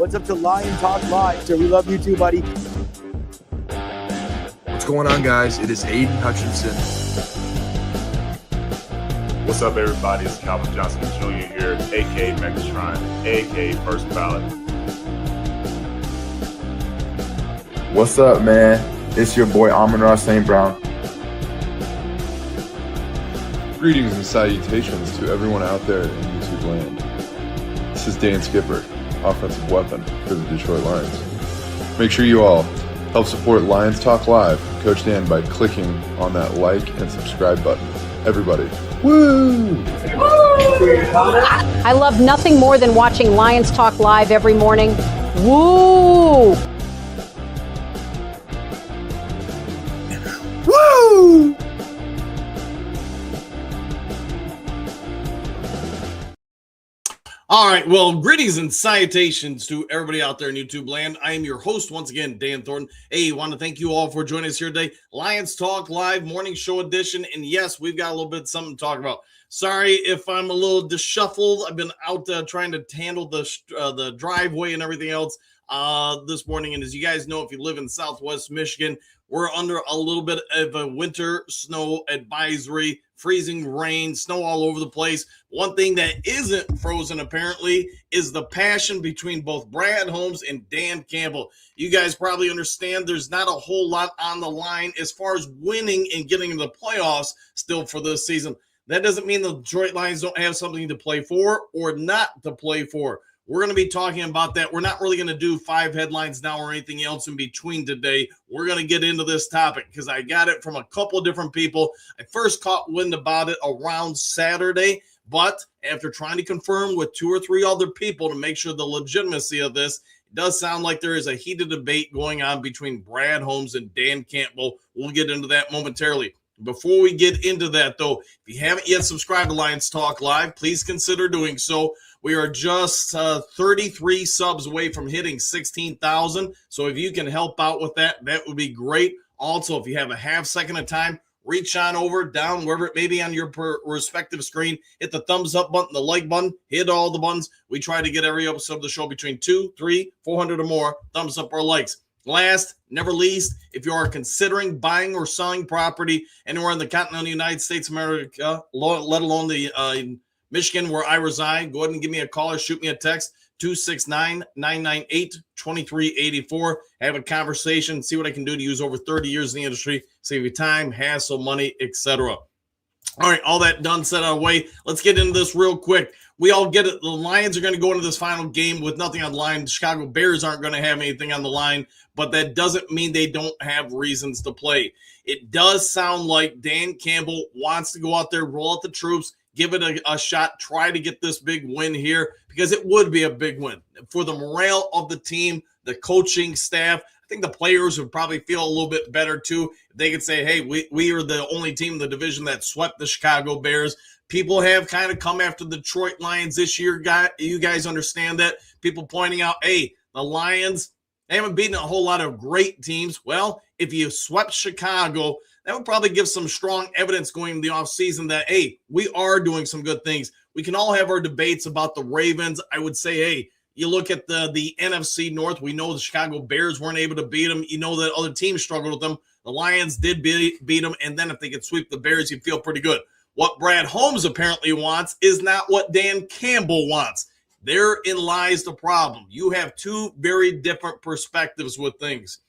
What's up to Lion Talk Live? So we love you too, buddy. What's going on, guys? It is Aiden Hutchinson. What's up, everybody? It's Calvin Johnson Jr. here, a.k.a. Megatron, a.k.a. First Ballot. What's up, man? It's your boy Amon-Ra St. Brown. Greetings and salutations to everyone out there in YouTube land. This is Dan Skipper, offensive weapon for the Detroit Lions. Make sure you all help support Lions Talk Live, Coach Dan, by clicking on that like and subscribe button. Everybody, woo! I love nothing more than watching Lions Talk Live every morning. Woo! Woo! All right, well, greetings and salutations to everybody out there in YouTube land. I am your host once again, Dan Thornton. Hey, want to thank you all for joining us here today. Lions Talk Live Morning Show Edition. And yes, we've got a little bit something to talk about. Sorry if I'm a little disheveled. I've been out trying to handle the driveway and everything else this morning. And as you guys know, if you live in Southwest Michigan, we're under a little bit of a winter snow advisory, freezing rain, snow all over the place. One thing that isn't frozen, apparently, is the passion between both Brad Holmes and Dan Campbell. You guys probably understand there's not a whole lot on the line as far as winning and getting into the playoffs still for this season. That doesn't mean the Detroit Lions don't have something to play for or not to play for. We're going to be talking about that. We're not really going to do 5 headlines now or anything else in between today. We're going to get into this topic because I got it from a couple of different people. I first caught wind about it around Saturday, but after trying to confirm with 2 or 3 other people to make sure the legitimacy of this, it does sound like there is a heated debate going on between Brad Holmes and Dan Campbell. We'll get into that momentarily. Before we get into that, though, if you haven't yet subscribed to Lions Talk Live, please consider doing so. We are just 33 subs away from hitting 16,000. So if you can help out with that, that would be great. Also, if you have a half second of time, reach on over, down, wherever it may be on your respective screen. Hit the thumbs up button, the like button, hit all the buttons. We try to get every episode of the show between 200, 300, 400 or more thumbs up or likes. Last, never least, if you are considering buying or selling property anywhere in the continental United States of America, let alone the Michigan where I reside, go ahead and give me a call or shoot me a text, 269-998-2384. Have a conversation, see what I can do to use over 30 years in the industry, save you time, hassle, money, etc. All right, all that done, set out of the way. Let's get into this real quick. We all get it. The Lions are going to go into this final game with nothing on the line. The Chicago Bears aren't going to have anything on the line, but that doesn't mean they don't have reasons to play. It does sound like Dan Campbell wants to go out there, roll out the troops, give it a shot, try to get this big win here because it would be a big win for the morale of the team, the coaching staff. I think the players would probably feel a little bit better too. They could say, hey, we are the only team in the division that swept the Chicago Bears. People have kind of come after the Detroit Lions this year. You guys understand that? People pointing out, hey, the Lions, they haven't beaten a whole lot of great teams. Well, if you swept Chicago, that would probably give some strong evidence going into the offseason that, hey, we are doing some good things. We can all have our debates about the Ravens. I would say, hey, you look at the NFC North. We know the Chicago Bears weren't able to beat them. You know that other teams struggled with them. The Lions did beat them, and then if they could sweep the Bears, you'd feel pretty good. What Brad Holmes apparently wants is not what Dan Campbell wants. Therein lies the problem. You have 2 very different perspectives with things.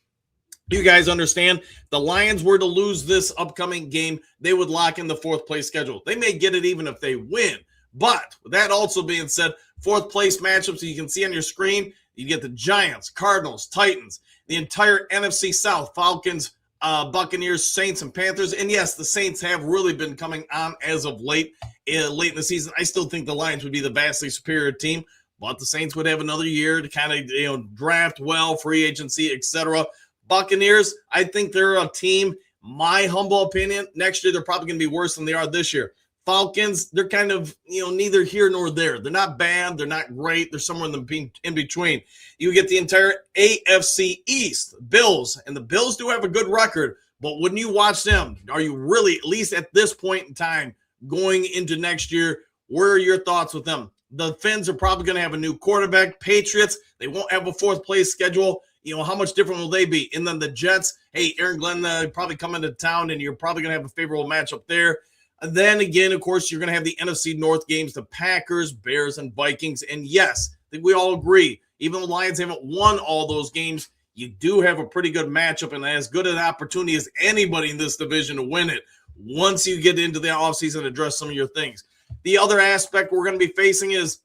You guys understand? If the Lions were to lose this upcoming game, they would lock in the 4th place schedule. They may get it even if they win. But with that also being said, 4th place matchups you can see on your screen, you get the Giants, Cardinals, Titans, the entire NFC South, Falcons, Buccaneers, Saints, and Panthers. And yes, the Saints have really been coming on as of late in the season. I still think the Lions would be the vastly superior team, but the Saints would have another year to kind of draft well, free agency, etc. Buccaneers, I think they're a team, my humble opinion, next year they're probably going to be worse than they are this year. Falcons, they're kind of, neither here nor there. They're not bad. They're not great. They're somewhere in between. You get the entire AFC East, Bills, and the Bills do have a good record, but when you watch them, are you really, at least at this point in time, going into next year, where are your thoughts with them? The Finns are probably going to have a new quarterback. Patriots, they won't have a fourth place schedule. How much different will they be? And then the Jets, hey, Aaron Glenn probably come into town, and you're probably going to have a favorable matchup there. And then again, of course, you're going to have the NFC North games, the Packers, Bears, and Vikings. And yes, I think we all agree, even the Lions haven't won all those games, you do have a pretty good matchup and as good an opportunity as anybody in this division to win it once you get into the offseason and address some of your things. The other aspect we're going to be facing is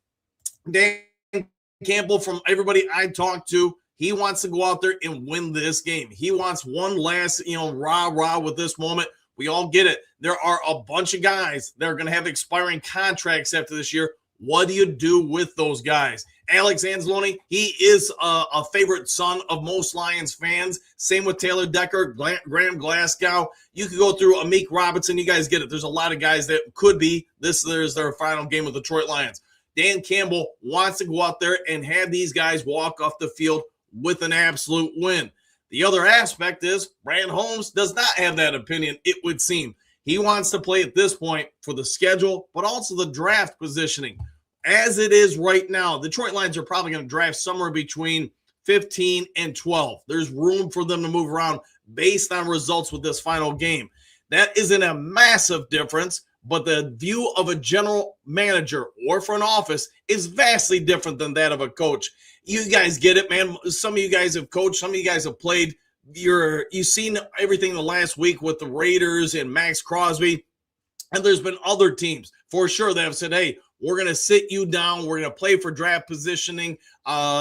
Dan Campbell. From everybody I talked to, he wants to go out there and win this game. He wants one last, rah-rah with this moment. We all get it. There are a bunch of guys that are going to have expiring contracts after this year. What do you do with those guys? Alex Anzalone, he is a favorite son of most Lions fans. Same with Taylor Decker, Graham Glasgow. You could go through Amik Robinson. You guys get it. There's a lot of guys that could be. There's their final game with the Detroit Lions. Dan Campbell wants to go out there and have these guys walk off the field with an absolute win. The other aspect is Brad Holmes does not have that opinion, it would seem. He wants to play at this point for the schedule, but also the draft positioning. As it is right now, the Detroit Lions are probably going to draft somewhere between 15 and 12. There's room for them to move around based on results with this final game. That isn't a massive difference, but the view of a general manager or front office is vastly different than that of a coach. You guys get it, man. Some of you guys have coached. Some of you guys have played. You've seen everything the last week with the Raiders and Max Crosby. And there's been other teams for sure that have said, hey, we're going to sit you down. We're going to play for draft positioning,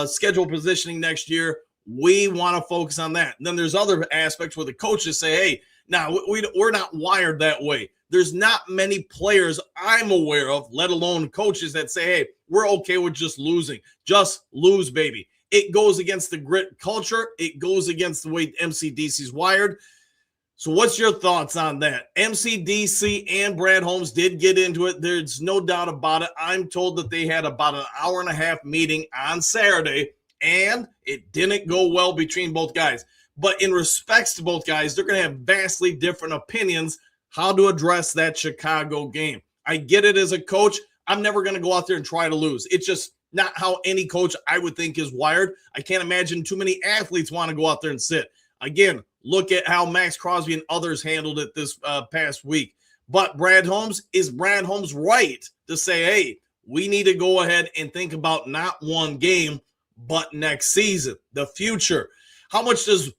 schedule positioning next year. We want to focus on that. And then there's other aspects where the coaches say, hey, now we're not wired that way. There's not many players I'm aware of, let alone coaches, that say, hey, we're okay with just losing. Just lose, baby. It goes against the grit culture. It goes against the way MCDC's wired. So what's your thoughts on that? MCDC and Brad Holmes did get into it. There's no doubt about it. I'm told that they had about an hour-and-a-half meeting on Saturday, and it didn't go well between both guys. But in respects to both guys, they're going to have vastly different opinions how to address that Chicago game. I get it as a coach. I'm never going to go out there and try to lose. It's just not how any coach I would think is wired. I can't imagine too many athletes want to go out there and sit. Again, look at how Max Crosby and others handled it this past week. But Brad Holmes right to say, hey, we need to go ahead and think about not one game, but next season, the future. How much does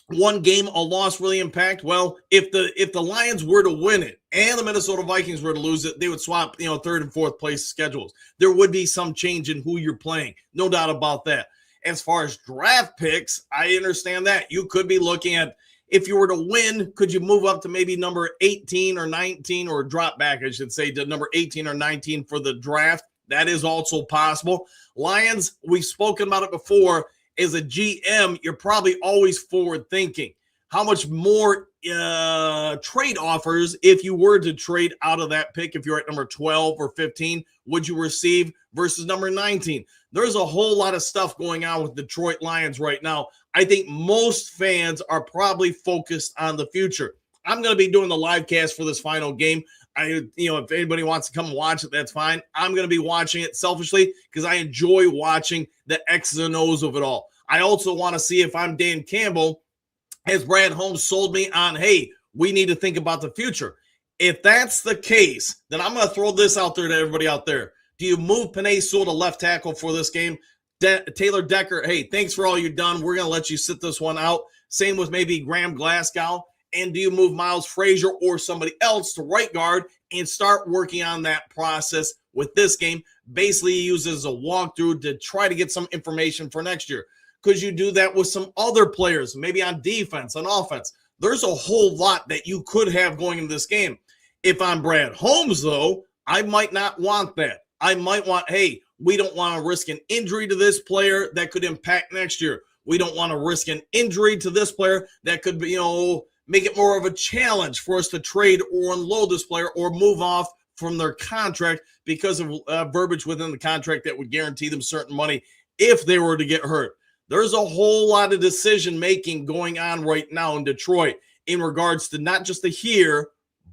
one game, a loss, really impact? Well, if the Lions were to win it and the Minnesota Vikings were to lose it, they would swap, third and fourth place schedules. There would be some change in who you're playing. No doubt about that. As far as draft picks, I understand that. You could be looking at, if you were to win, could you move up to maybe number 18 or 19, or drop back, I should say, to number 18 or 19 for the draft? That is also possible. Lions, we've spoken about it before. As a GM, you're probably always forward thinking. How much more trade offers, if you were to trade out of that pick, if you're at number 12 or 15, would you receive versus number 19? There's a whole lot of stuff going on with Detroit Lions right now. I think most fans are probably focused on the future. I'm going to be doing the live cast for this final game. If anybody wants to come and watch it, that's fine. I'm going to be watching it selfishly because I enjoy watching the X's and O's of it all. I also want to see if I'm Dan Campbell, has Brad Holmes sold me on, hey, we need to think about the future. If that's the case, then I'm going to throw this out there to everybody out there. Do you move Penei Sewell to left tackle for this game? Taylor Decker, hey, thanks for all you've done. We're going to let you sit this one out. Same with maybe Graham Glasgow. And do you move Miles Frazier or somebody else to right guard and start working on that process with this game? Basically, use it as a walkthrough to try to get some information for next year. Could you do that with some other players, maybe on defense, on offense? There's a whole lot that you could have going in this game. If I'm Brad Holmes, though, I might not want that. I might want, hey, we don't want to risk an injury to this player that could impact next year. We don't want to risk an injury to this player that could be, make it more of a challenge for us to trade or unload this player or move off from their contract because of verbiage within the contract that would guarantee them certain money if they were to get hurt. There's a whole lot of decision-making going on right now in Detroit in regards to not just the here,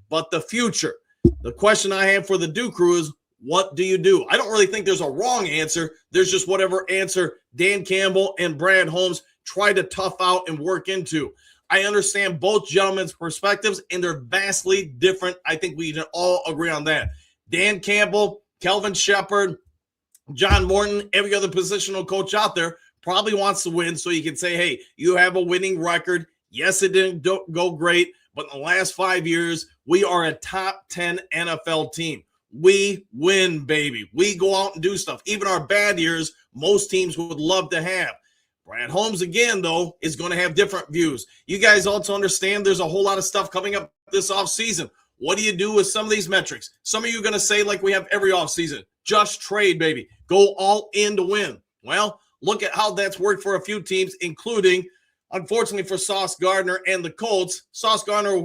but the future. The question I have for the Duke crew is, What do you do? I don't really think there's a wrong answer. There's just whatever answer Dan Campbell and Brad Holmes try to tough out and work into. I understand both gentlemen's perspectives, and they're vastly different. I think we can all agree on that. Dan Campbell, Kelvin Shepard, John Morton, every other positional coach out there probably wants to win, so you can say, hey, you have a winning record. Yes, it didn't go great, but in the last 5 years, we are a top 10 NFL team. We win, baby. We go out and do stuff. Even our bad years, most teams would love to have. Brad Holmes, again, though, is going to have different views. You guys also understand there's a whole lot of stuff coming up this offseason. What do you do with some of these metrics? Some of you are going to say, like we have every offseason, just trade, baby. Go all in to win. Well, look at how that's worked for a few teams, including, unfortunately for Sauce Gardner and the Colts. Sauce Gardner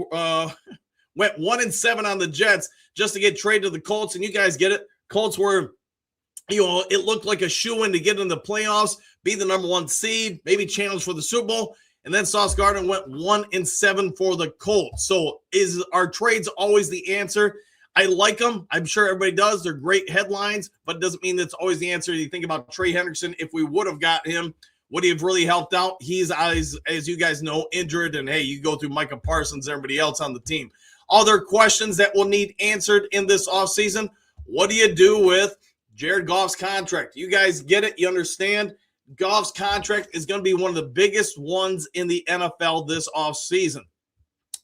went 1-7 on the Jets just to get traded to the Colts, and you guys get it. Colts were, it looked like a shoo-in to get in the playoffs, be the number 1 seed, maybe challenge for the Super Bowl. And then Sauce Gardner went 1-7 for the Colts. So is our trades always the answer? I like them. I'm sure everybody does. They're great headlines, but it doesn't mean that's always the answer. You think about Trey Hendrickson. If we would have got him, would he have really helped out? He's, as you guys know, injured. And, hey, you go through Micah Parsons, everybody else on the team. Other questions that will need answered in this offseason. What do you do with Jared Goff's contract? You guys get it. You understand. Goff's contract is going to be one of the biggest ones in the NFL this offseason.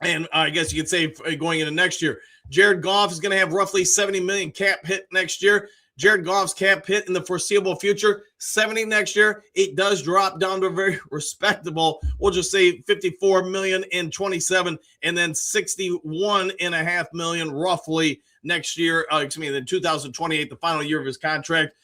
And I guess you could say going into next year, Jared Goff is going to have roughly $70 million cap hit next year. Jared Goff's cap hit in the foreseeable future, 70 next year. It does drop down to a very respectable, we'll just say $54 million in 27, and then $61.5 million roughly next year. In 2028, the final year of his contract.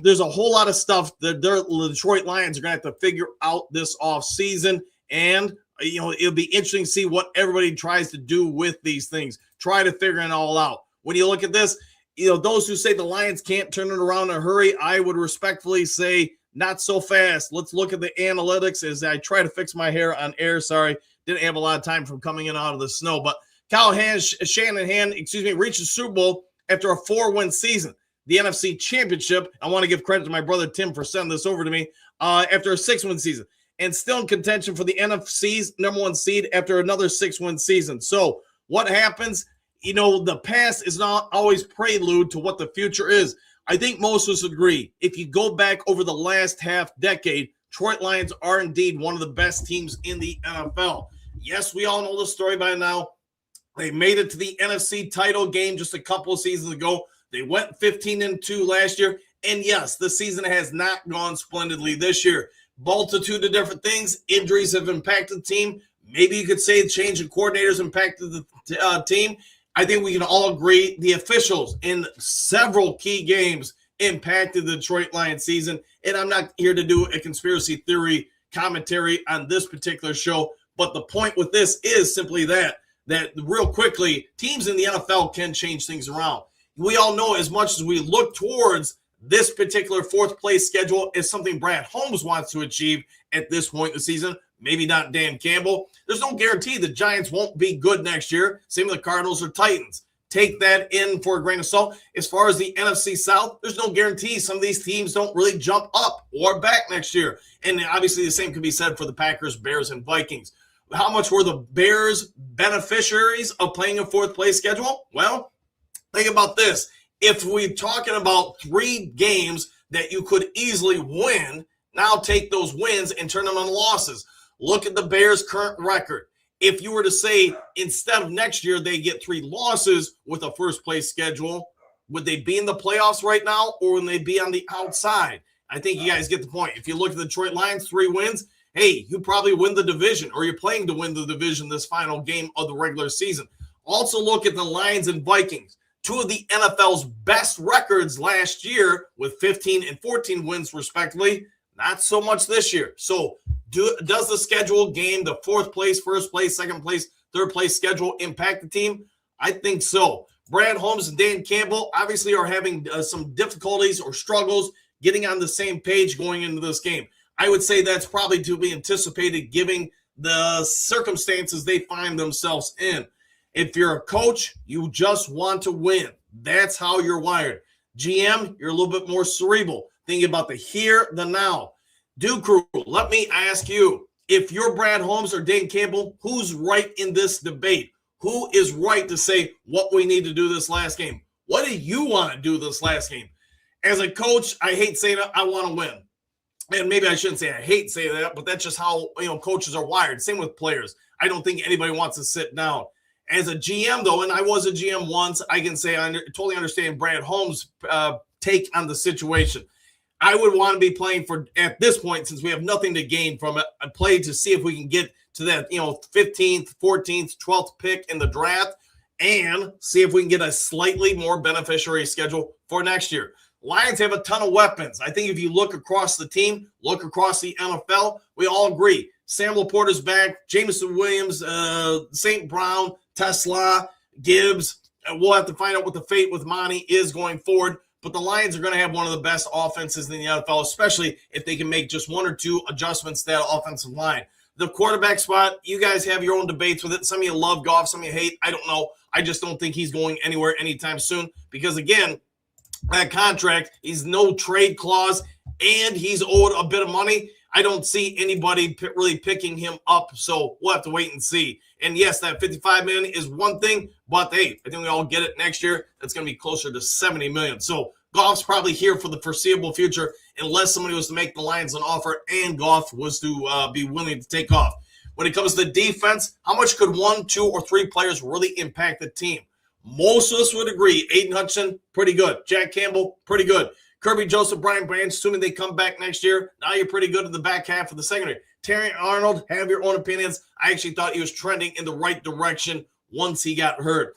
There's a whole lot of stuff that the Detroit Lions are going to have to figure out this offseason. And, it'll be interesting to see what everybody tries to do with these things. Try to figure it all out. When you look at this, those who say the Lions can't turn it around in a hurry, I would respectfully say not so fast. Let's look at the analytics as I try to fix my hair on air. Sorry, didn't have a lot of time from coming in out of the snow. But Shanahan reached the Super Bowl after a 4-win season. The NFC Championship. I want to give credit to my brother Tim for sending this over to me after a 6-win season, and still in contention for the NFC's number 1 seed after another 6-win season. So what happens? The past is not always prelude to what the future is. I think most of us agree. If you go back over the last half decade, Detroit Lions are indeed one of the best teams in the NFL. Yes, we all know the story by now. They made it to the NFC title game just a couple of seasons ago. They went 15-2 last year. And yes, the season has not gone splendidly this year. Multitude of different things. Injuries have impacted the team. Maybe you could say the change in coordinators impacted the team. I think we can all agree the officials in several key games impacted the Detroit Lions season. And I'm not here to do a conspiracy theory commentary on this particular show. But the point with this is simply that real quickly, teams in the NFL can change things around. We all know as much as we look towards this particular 4th place schedule is something Brad Holmes wants to achieve at this point in the season. Maybe not Dan Campbell. There's no guarantee the Giants won't be good next year. Same with the Cardinals or Titans. Take that in for a grain of salt. As far as the NFC South, there's no guarantee some of these teams don't really jump up or back next year. And obviously the same could be said for the Packers, Bears, and Vikings. How much were the Bears beneficiaries of playing a 4th place schedule? Well, think about this. If we're talking about 3 games that you could easily win, now take those wins and turn them into losses. Look at the Bears' current record. If you were to say instead of next year they get 3 losses with a 1st place schedule, would they be in the playoffs right now or would they be on the outside? I think you guys get the point. If you look at the Detroit Lions, 3 wins, hey, you probably win the division or you're playing to win the division this final game of the regular season. Also look at the Lions and Vikings. 2 of the NFL's best records last year with 15 and 14 wins respectively. Not so much this year. So does the schedule game, the 4th place, 1st place, 2nd place, 3rd place schedule impact the team? I think so. Brad Holmes and Dan Campbell obviously are having some difficulties or struggles getting on the same page going into this game. I would say that's probably to be anticipated given the circumstances they find themselves in. If you're a coach, you just want to win. That's how you're wired. GM, you're a little bit more cerebral, thinking about the here, the now. Duke Crew, let me ask you, if you're Brad Holmes or Dan Campbell, who's right in this debate? Who is right to say what we need to do this last game? What do you want to do this last game? As a coach, I hate saying it, I want to win. And maybe I shouldn't say I hate saying that, but that's just how coaches are wired. Same with players. I don't think anybody wants to sit down. As a GM, though, and I was a GM once, I can say I totally understand Brad Holmes' take on the situation. I would want to be playing for, at this point, since we have nothing to gain from it, a play to see if we can get to that 15th, 14th, 12th pick in the draft and see if we can get a slightly more beneficiary schedule for next year. Lions have a ton of weapons. I think if you look across the team, look across the NFL, we all agree. Sam Laporta's back, Jameson Williams, St. Brown, Tesla, Gibbs. We'll have to find out what the fate with Monty is going forward. But the Lions are going to have one of the best offenses in the NFL, especially if they can make just one or two adjustments to that offensive line. The quarterback spot, you guys have your own debates with it. Some of you love Goff, some of you hate. I don't know. I just don't think he's going anywhere anytime soon because, again, that contract, he's no trade clause, and he's owed a bit of money. I don't see anybody really picking him up, so we'll have to wait and see. And yes, that $55 million is one thing, but hey, I think we all get it next year. That's going to be closer to $70 million. So Goff's probably here for the foreseeable future, unless somebody was to make the Lions an offer and Goff was to be willing to take off. When it comes to defense, how much could 1, 2, or 3 players really impact the team? Most of us would agree. Aiden Hutchinson, pretty good. Jack Campbell, pretty good. Kirby Joseph, Brian Branch, assuming they come back next year, now you're pretty good in the back half of the secondary. Terry Arnold, have your own opinions. I actually thought he was trending in the right direction once he got hurt.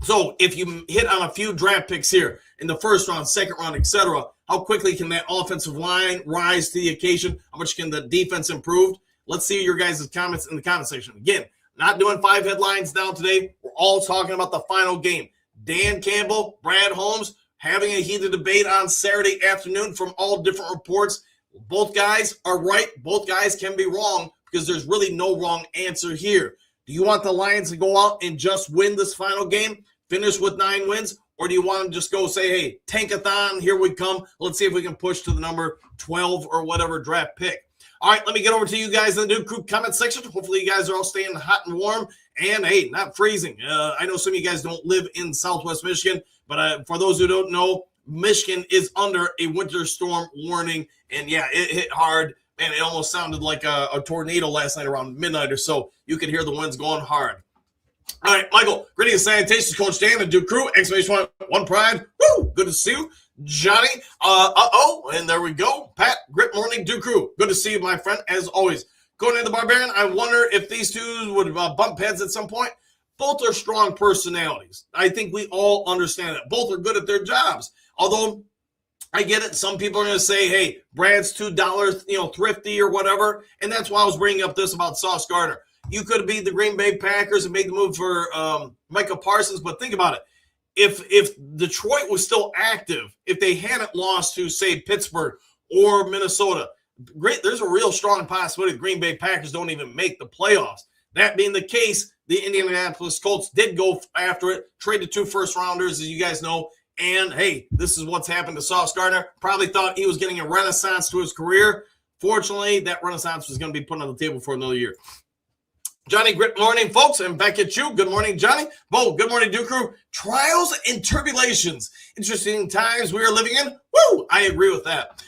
So if you hit on a few draft picks here in the first round, second round, etc., how quickly can that offensive line rise to the occasion? How much can the defense improve? Let's see your guys' comments in the comment section. Again, not doing 5 headlines down today. We're all talking about the final game. Dan Campbell, Brad Holmes, having a heated debate on Saturday afternoon from all different reports. Both guys are right. Both guys can be wrong because there's really no wrong answer here. Do you want the Lions to go out and just win this final game, finish with 9 wins, or do you want to just go say, hey, tankathon, here we come. Let's see if we can push to the number 12 or whatever draft pick. All right, let me get over to you guys in the Duke Crew comment section. Hopefully you guys are all staying hot and warm and, hey, not freezing. I know some of you guys don't live in Southwest Michigan, but for those who don't know, Michigan is under a winter storm warning. And, yeah, it hit hard. Man, it almost sounded like a tornado last night around midnight or so. You could hear the winds going hard. All right, Michael, greetings, sanitation coach Dan and Duke Crew, exclamation one pride. Woo, good to see you. Johnny, and there we go. Pat, great morning, Duke Crew. Good to see you, my friend, as always. Going into the Barbarian, I wonder if these two would bump heads at some point. Both are strong personalities. I think we all understand that. Both are good at their jobs. Although, I get it. Some people are going to say, hey, Brad's $2, thrifty or whatever. And that's why I was bringing up this about Sauce Gardner. You could have beat the Green Bay Packers and made the move for Micah Parsons, but think about it. If Detroit was still active, if they hadn't lost to, say, Pittsburgh or Minnesota, great, there's a real strong possibility the Green Bay Packers don't even make the playoffs. That being the case, the Indianapolis Colts did go after it, traded 2 first-rounders, as you guys know, and, hey, this is what's happened to Sauce Gardner. Probably thought he was getting a renaissance to his career. Fortunately, that renaissance was going to be put on the table for another year. Johnny, good morning, folks. And back at you. Good morning, Johnny. Bo, good morning, Duke Crew. Trials and tribulations. Interesting times we are living in. Woo! I agree with that.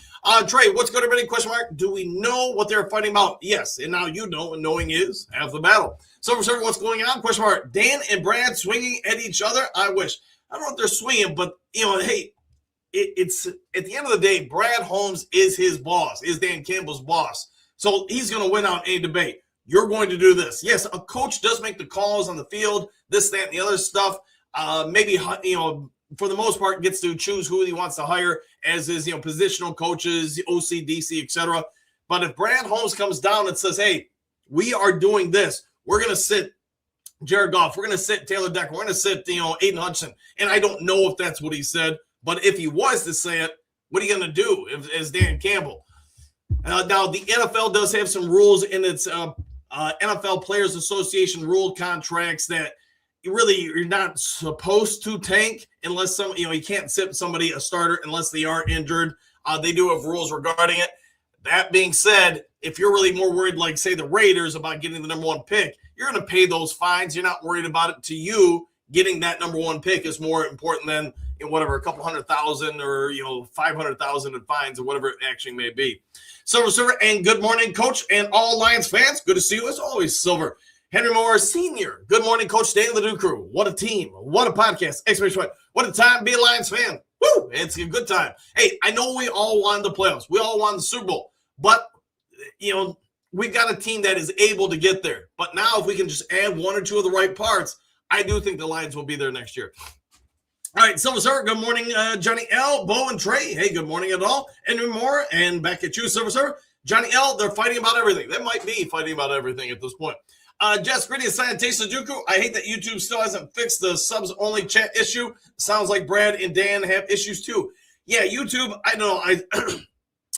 Trey, what's good, everybody? Question mark. Do we know what they're fighting about? Yes. And now you know, and knowing is half the battle. Silver Surfer, what's going on? Question mark. Dan and Brad swinging at each other? I wish. I don't know if they're swinging, but, hey, it's at the end of the day, Brad Holmes is his boss, is Dan Campbell's boss. So he's going to win out any debate. You're going to do this. Yes, a coach does make the calls on the field, this, that, and the other stuff. Maybe, for the most part, gets to choose who he wants to hire as his, positional coaches, OC, DC, etc. But if Brad Holmes comes down and says, hey, we are doing this, we're going to sit Jared Goff, we're going to sit Taylor Decker, we're going to sit, Aiden Hutchinson. And I don't know if that's what he said, but if he was to say it, what are you going to do as Dan Campbell? Now, the NFL does have some rules in its NFL Players Association rule contracts that you're not supposed to tank unless you can't sit somebody, a starter, unless they are injured. They do have rules regarding it. That being said, if you're really more worried, like say the Raiders, about getting the number one pick, you're going to pay those fines. You're not worried about it. To you, getting that number one pick is more important than whatever, a couple $100,000 or 500,000 in fines or whatever it actually may be. Silver, and good morning, Coach, and all Lions fans. Good to see you as always, Silver. Henry Moore Sr. Good morning, Coach Dan and the Duke Crew. What a team. What a podcast. What a time to be a Lions fan. Woo! It's a good time. Hey, I know we all won the playoffs. We all won the Super Bowl. But, we've got a team that is able to get there. But now if we can just add one or two of the right parts, I do think the Lions will be there next year. All right, Silver, good morning, Johnny L, Bo, and Trey. Hey, good morning at all. Henry Moore, and back at you, Silver. Johnny L, they're fighting about everything. They might be fighting about everything at this point. Jess Gritty, Sanitation Juku. I hate that YouTube still hasn't fixed the subs only chat issue. Sounds like Brad and Dan have issues too. Yeah, YouTube, I don't know.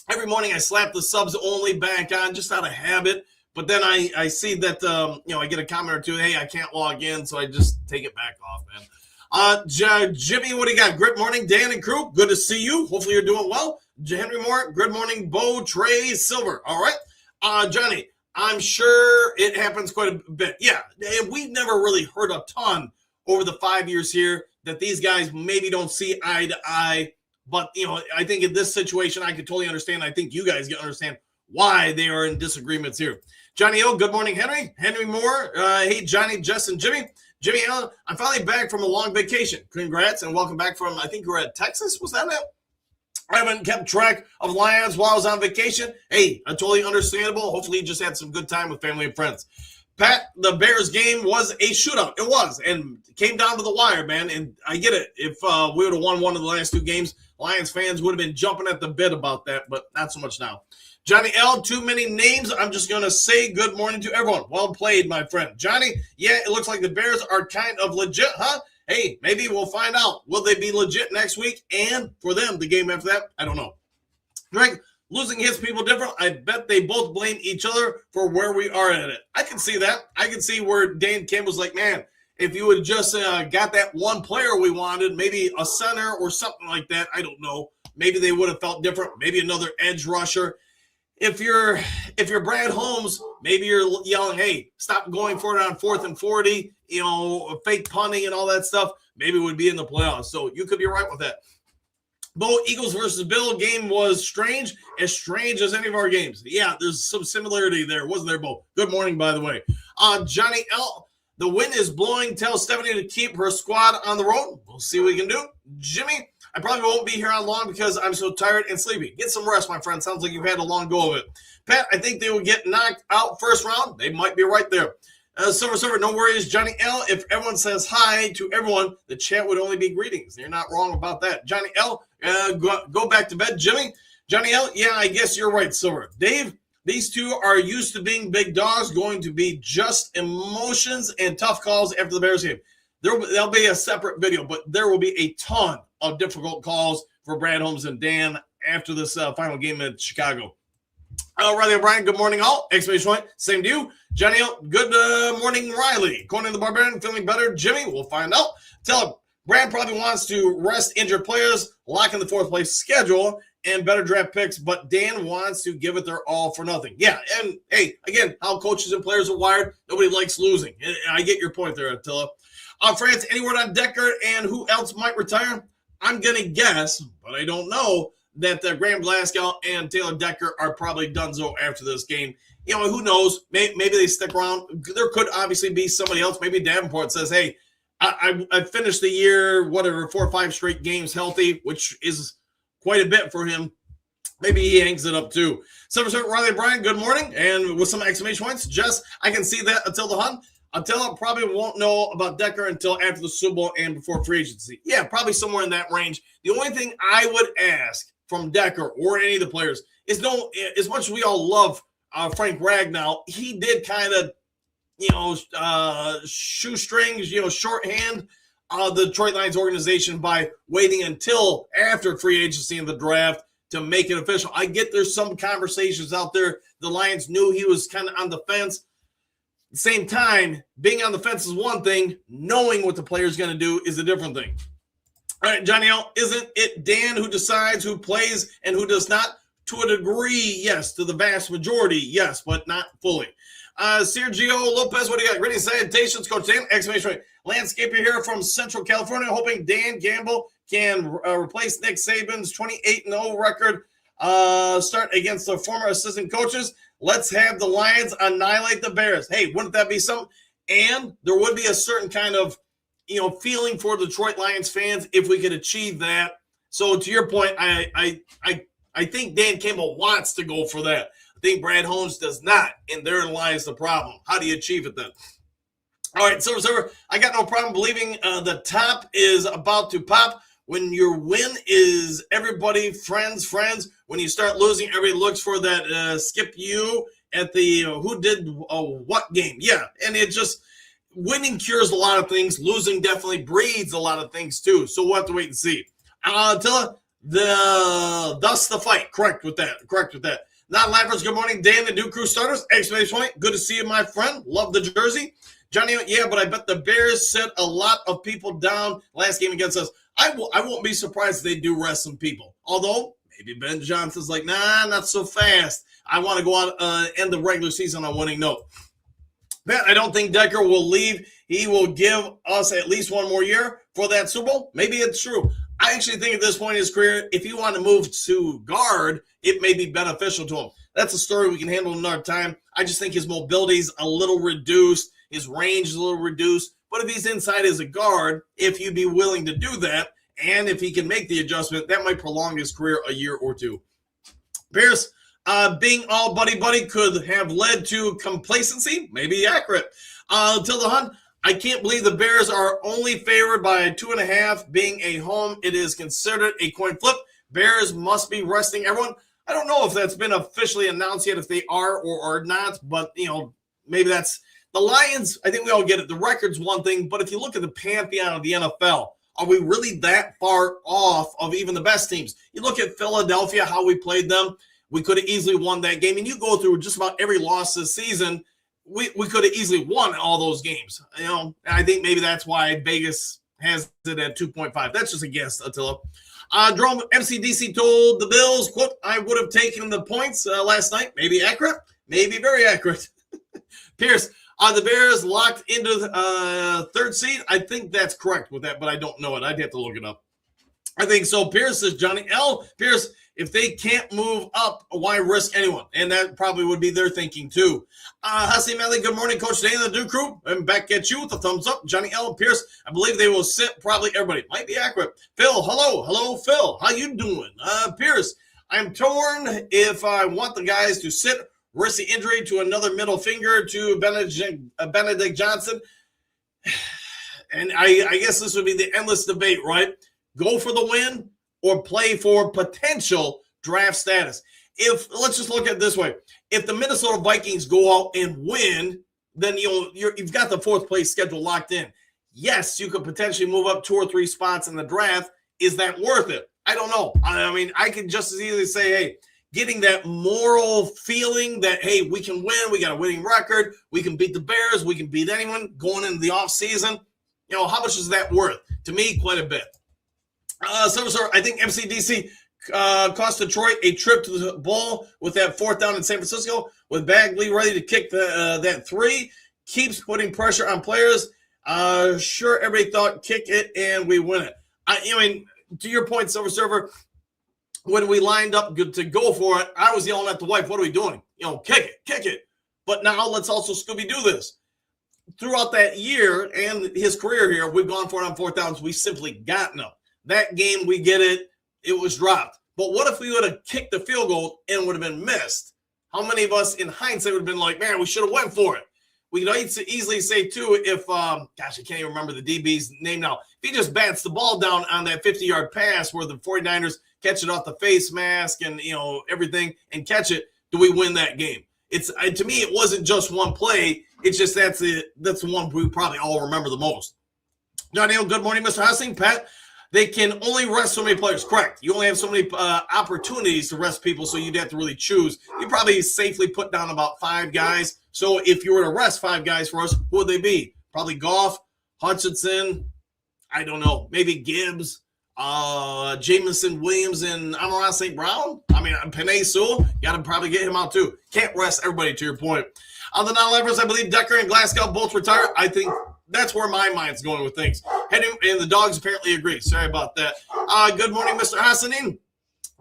Every morning I slap the subs only back on just out of habit. But then I see that, I get a comment or two. Hey, I can't log in. So I just take it back off, man. Jimmy, what do you got? Good morning, Dan and crew. Good to see you. Hopefully you're doing well. Henry Moore, good morning, Bo, Trey, Silver. All right. Johnny, I'm sure it happens quite a bit. Yeah, and we've never really heard a ton over the 5 years here that these guys maybe don't see eye to eye. But, I think in this situation, I could totally understand. I think you guys can understand why they are in disagreements here. Johnny O, good morning, Henry. Henry Moore, hey, Johnny, Justin, Jimmy. Jimmy Allen, I'm finally back from a long vacation. Congrats and welcome back from, I think you were at Texas. Was that it? I haven't kept track of Lions while I was on vacation. Hey, totally understandable. Hopefully you just had some good time with family and friends. Pat, the Bears game was a shootout. It was, and it came down to the wire, man. And I get it. If we would have won one of the last two games, Lions fans would have been jumping at the bit about that, but not so much now. Johnny L, too many names. I'm just going to say good morning to everyone. Well played, my friend. Johnny, yeah, it looks like the Bears are kind of legit, huh? Hey, maybe we'll find out. Will they be legit next week? And for them, the game after that, I don't know. Greg, losing hits people different. I bet they both blame each other for where we are at it. I can see that. I can see where Dan Kim was like, man, if you would just got that one player we wanted, maybe a center or something like that, I don't know. Maybe they would have felt different. Maybe another edge rusher. If you're Brad Holmes, maybe you're yelling, hey, stop going for it on 4th and 40, fake punting and all that stuff. Maybe it would be in the playoffs. So you could be right with that. Bo, Eagles versus Bill game was strange as any of our games. Yeah, there's some similarity there. Wasn't there, Bo? Good morning, by the way. Johnny L., the wind is blowing. Tell Stephanie to keep her squad on the road. We'll see what we can do. Jimmy, I probably won't be here on long because I'm so tired and sleepy. Get some rest, my friend. Sounds like you've had a long go of it. Pat, I think they will get knocked out first round. They might be right there. Silver, no worries. Johnny L, if everyone says hi to everyone, the chat would only be greetings. You're not wrong about that. Johnny L, go back to bed. Jimmy, Johnny L, yeah, I guess you're right, Silver. Dave, these two are used to being big dogs, going to be just emotions and tough calls after the Bears game. There'll be a separate video, but there will be a ton of difficult calls for Brad Holmes and Dan after this final game at Chicago. Riley O'Brien, good morning all. Exclamation point, same to you. Johnny L, good morning, Riley. Conan the Barbarian, feeling better. Jimmy, we'll find out. Tell him, Brad probably wants to rest injured players, lock in the 4th place schedule, and better draft picks, but Dan wants to give it their all for nothing. Yeah, and hey, again, how coaches and players are wired, nobody likes losing. I get your point there, Attila. France, any word on Decker and who else might retire? I'm going to guess, but I don't know, that Graham Glasgow and Taylor Decker are probably donezo after this game. Who knows? Maybe they stick around. There could obviously be somebody else. Maybe Davenport says, hey, I finished the year, 4 or 5 straight games healthy, which is quite a bit for him. Maybe he hangs it up too. Silver Riley Bryan, good morning. And with some exclamation points, Jess, I can see that until the hunt. Attila probably won't know about Decker until after the Super Bowl and before free agency. Yeah, probably somewhere in that range. The only thing I would ask from Decker or any of the players is as much as we all love Frank Ragnow, he did kind of, shoestrings, shorthand the Detroit Lions organization by waiting until after free agency and the draft to make it official. I get there's some conversations out there. The Lions knew he was kind of on the fence. At the same time, being on the fence is one thing. Knowing what the player is going to do is a different thing. All right, Johnny L, isn't it Dan who decides who plays and who does not? To a degree, yes. To the vast majority, yes, but not fully. Sergio Lopez, what do you got? Greetings, salutations, Coach Dan. Exclamation point. Landscaper here from Central California, hoping Dan Gamble can replace Nick Saban's 28-0 record. Start against the former assistant coaches. Let's have the Lions annihilate the Bears. Hey, wouldn't that be something? And there would be a certain kind of, feeling for Detroit Lions fans if we could achieve that. So to your point, I think Dan Campbell wants to go for that. I think Brad Holmes does not, and therein lies the problem. How do you achieve it then? All right, Silver Server, I got no problem believing the top is about to pop. When your win is everybody, friends. When you start losing, everybody looks for that skip you at the who did what game. Yeah, and it just winning cures a lot of things. Losing definitely breeds a lot of things too. So we'll have to wait and see. Attila, thus the fight. Correct with that. Not Lappers, good morning. Dan, the new crew starters. Exclamation point. Good to see you, my friend. Love the jersey. Johnny, yeah, but I bet the Bears set a lot of people down last game against us. I won't be surprised if they do rest some people. Although, maybe Ben Johnson's like, nah, not so fast. I want to go out end the regular season on a winning note. Matt, I don't think Decker will leave. He will give us at least one more year for that Super Bowl. Maybe it's true. I actually think at this point in his career, if he wanted to move to guard, it may be beneficial to him. That's a story we can handle another time. I just think his mobility is a little reduced. His range is a little reduced. But if he's inside as a guard, if you'd be willing to do that, and if he can make the adjustment, that might prolong his career a year or two. Pierce, being all buddy-buddy could have led to complacency. Maybe accurate. Till the Hunt, I can't believe the Bears are only favored by 2.5. Being a home, it is considered a coin flip. Bears must be resting everyone. I don't know if that's been officially announced yet, if they are or are not, but, maybe that's the Lions. I think we all get it. The record's one thing, but if you look at the pantheon of the NFL, are we really that far off of even the best teams? You look at Philadelphia, how we played them. We could have easily won that game. And you go through just about every loss this season, we could have easily won all those games. I think maybe that's why Vegas has it at 2.5. That's just a guess, Attila. Jerome, MCDC told the Bills, quote, I would have taken the points last night. Maybe accurate, maybe very accurate. Pierce, are the Bears locked into the third seed? I think that's correct with that, but I don't know it. I'd have to look it up. I think so. Pierce says, Johnny L. Pierce, if they can't move up, why risk anyone? And that probably would be their thinking too. Hassan Malley, good morning, Coach Dan and the Duke crew. I'm back at you with a thumbs up. Johnny L. Pierce, I believe they will sit probably everybody. Might be accurate. Phil, hello, Phil. How you doing? Pierce, I'm torn if I want the guys to sit, risk the injury to another middle finger to Benedict Johnson. And I guess this would be the endless debate, right? Go for the win or play for potential draft status. Let's just look at it this way. If the Minnesota Vikings go out and win, then you've got the fourth place schedule locked in. Yes, you could potentially move up 2 or 3 spots in the draft. Is that worth it? I don't know. I mean, I could just as easily say, hey, getting that moral feeling that, hey, we can win, we got a winning record, we can beat the Bears, we can beat anyone going into the offseason. How much is that worth? To me, quite a bit. So I think MCDC cost Detroit a trip to the bowl with that 4th down in San Francisco with Bagley ready to kick that 3. Keeps putting pressure on players. Sure, everybody thought kick it and we win it. I mean, to your point, Silver Server, when we lined up to go for it, I was yelling at the wife, what are we doing? Kick it. But now let's also Scooby-Doo this. Throughout that year and his career here, we've gone for it on 4th downs. We simply got no. That game, we get it. It was dropped. But what if we would have kicked the field goal and would have been missed? How many of us in hindsight would have been like, man, we should have went for it? We could easily say, too, if, I can't even remember the DB's name now. If he just bats the ball down on that 50-yard pass where the 49ers catch it off the face mask and, everything and catch it, do we win that game? To me, it wasn't just one play. It's just that's the one we probably all remember the most. John Neal, good morning, Mr. Hussing. Pat, they can only rest so many players. Correct. You only have so many opportunities to rest people, so you'd have to really choose. You probably safely put down about 5 guys. So if you were to rest 5 guys for us, who would they be? Probably Goff, Hutchinson, I don't know, maybe Gibbs, Jamison Williams, and Amon-Ra St. Brown. I mean, Penei Sewell, you got to probably get him out too. Can't rest everybody, to your point. On the non-levers, I believe Decker and Glasgow both retire. I think that's where my mind's going with things. And the dogs apparently agree. Sorry about that. Good morning, Mr. Hassanin.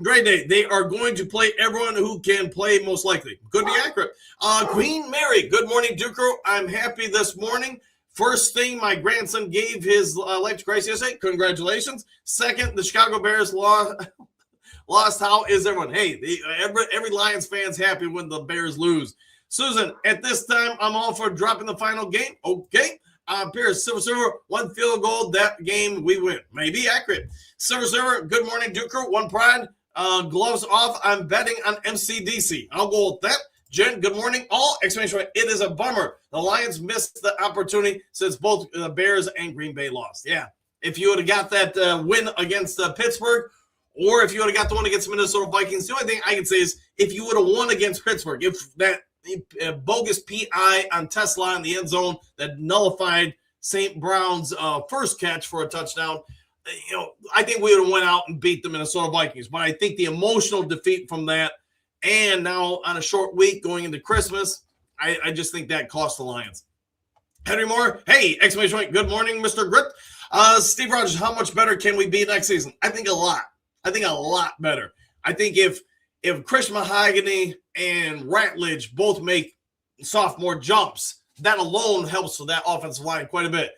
Great day. They are going to play everyone who can play, most likely. Could be accurate. Queen Mary, good morning, Ducro. I'm happy this morning. First thing, my grandson gave his life to Christ yesterday. Congratulations. Second, the Chicago Bears lost. How is everyone? Hey, every Lions fan's happy when the Bears lose. Susan, at this time, I'm all for dropping the final game. Okay. Pierce, Silver Server, 1 field goal. That game, we win. Maybe accurate. Silver Server, good morning, Duker. One pride. Gloves off. I'm betting on MCDC. I'll go with that. Jen, good morning. All exclamation point. It is a bummer. The Lions missed the opportunity since both the Bears and Green Bay lost. Yeah. If you would have got that win against Pittsburgh, or if you would have got the one against Minnesota Vikings, the only thing I can say is if you would have won against Pittsburgh, if that bogus PI on Tesla in the end zone that nullified St. Brown's first catch for a touchdown, I think we would have went out and beat the Minnesota Vikings. But I think the emotional defeat from that, and now on a short week going into Christmas, I just think that cost the Lions. Henry Moore, hey, exclamation point, good morning, Mr. Grit. Steve Rogers, how much better can we be next season? I think a lot. I think a lot better. I think if Chris Mahogany and Ratledge both make sophomore jumps, that alone helps with that offensive line quite a bit.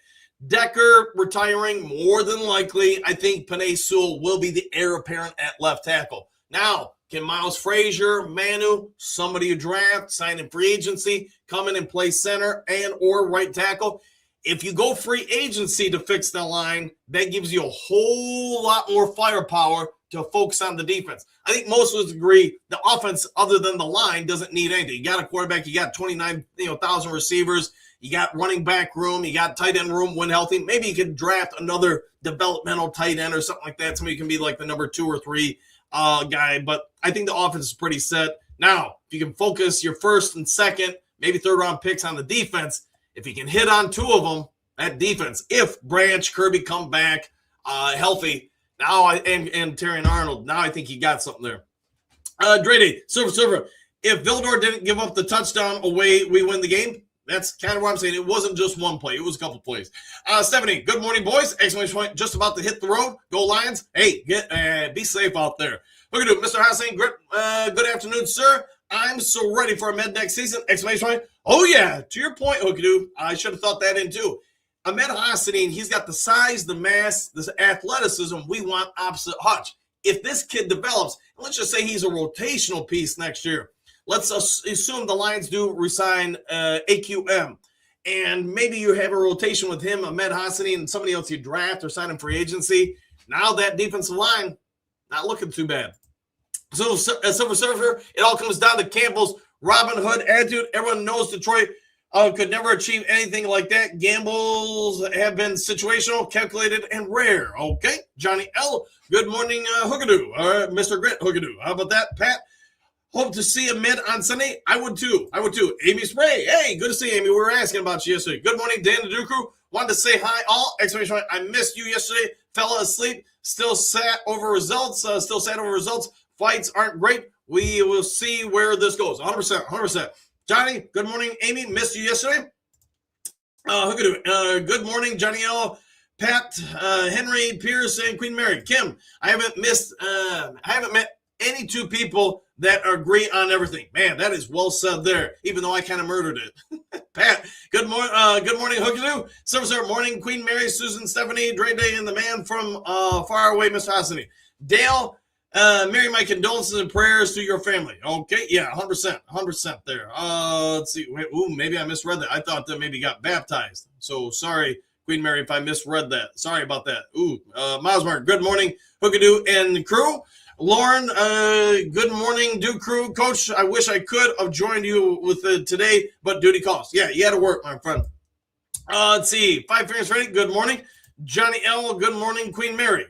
Decker retiring, more than likely. I think Penei Sewell will be the heir apparent at left tackle. Now, can Miles Frazier, Manu, somebody you draft, sign in free agency, come in and play center and or right tackle? If you go free agency to fix the line, that gives you a whole lot more firepower to focus on the defense. I think most of us agree the offense, other than the line, doesn't need anything. You got a quarterback, you got 29,000 receivers, you got running back room, you got tight end room when healthy. Maybe you could draft another developmental tight end or something like that. Somebody can be like the number 2 or 3 guy. But I think the offense is pretty set. Now, if you can focus your first and second, maybe third round picks on the defense, if you can hit on 2 of them, that defense, if Branch, Kirby come back healthy, now and Terry and Arnold, now I think you got something there. Drady, Silver, if Vildor didn't give up the touchdown away, we win the game. That's kind of what I'm saying. It wasn't just one play. It was a couple plays. Stephanie, good morning, boys. Exclamation point. Just about to hit the road. Go Lions. Hey, be safe out there. Look at it, Mr. Hassan. Good afternoon, sir. I'm so ready for a mid next season. Exclamation point. Oh, yeah. To your point, Hookadoo, I should have thought that in too. Ahmed Hassanin, he's got the size, the mass, the athleticism we want opposite Hutch. If this kid develops, let's just say he's a rotational piece next year. Let's assume the Lions do resign AQM, and maybe you have a rotation with him, Ahmed Hassanin, and somebody else you draft or sign in free agency. Now that defensive line, not looking too bad. So, Silver Surfer, it all comes down to Campbell's Robin Hood attitude. Everyone knows Detroit could never achieve anything like that. Gambles have been situational, calculated, and rare. Okay, Johnny L. Good morning, Hookadoo, Mr. Grit Hookadoo. How about that, Pat? Hope to see Ahmed on Sunday. I would too. Amy Spray. Hey, good to see you, Amy. We were asking about you yesterday. Good morning, Dan Duku. Wanted to say hi, all. Exclamation point. I missed you yesterday. Fell asleep. Still sad over results. Fights aren't great. We will see where this goes. 100%. Johnny, good morning, Amy. Missed you yesterday. Good morning, Johnny L. Pat, Henry, Pierce, and Queen Mary. Kim, I haven't met any 2 people that agree on everything. Man, that is well said there, even though I kind of murdered it. Pat, good morning, Hookadoo. Silver morning, Queen Mary, Susan, Stephanie, Dre Day, and the man from far away, Miss Hassany. Dale, Mary, my condolences and prayers to your family. Okay, yeah, 100% there. Let's see. Maybe I misread that. I thought that maybe got baptized. So sorry, Queen Mary, if I misread that. Sorry about that. Mosmark, good morning, Hookadoo and the crew. Lauren, good morning, Duke crew. Coach, I wish I could have joined you with today, but duty calls. Yeah, you had to work, my friend. Let's see. 5 Fingers ready. Good morning. Johnny L, good morning, Queen Mary.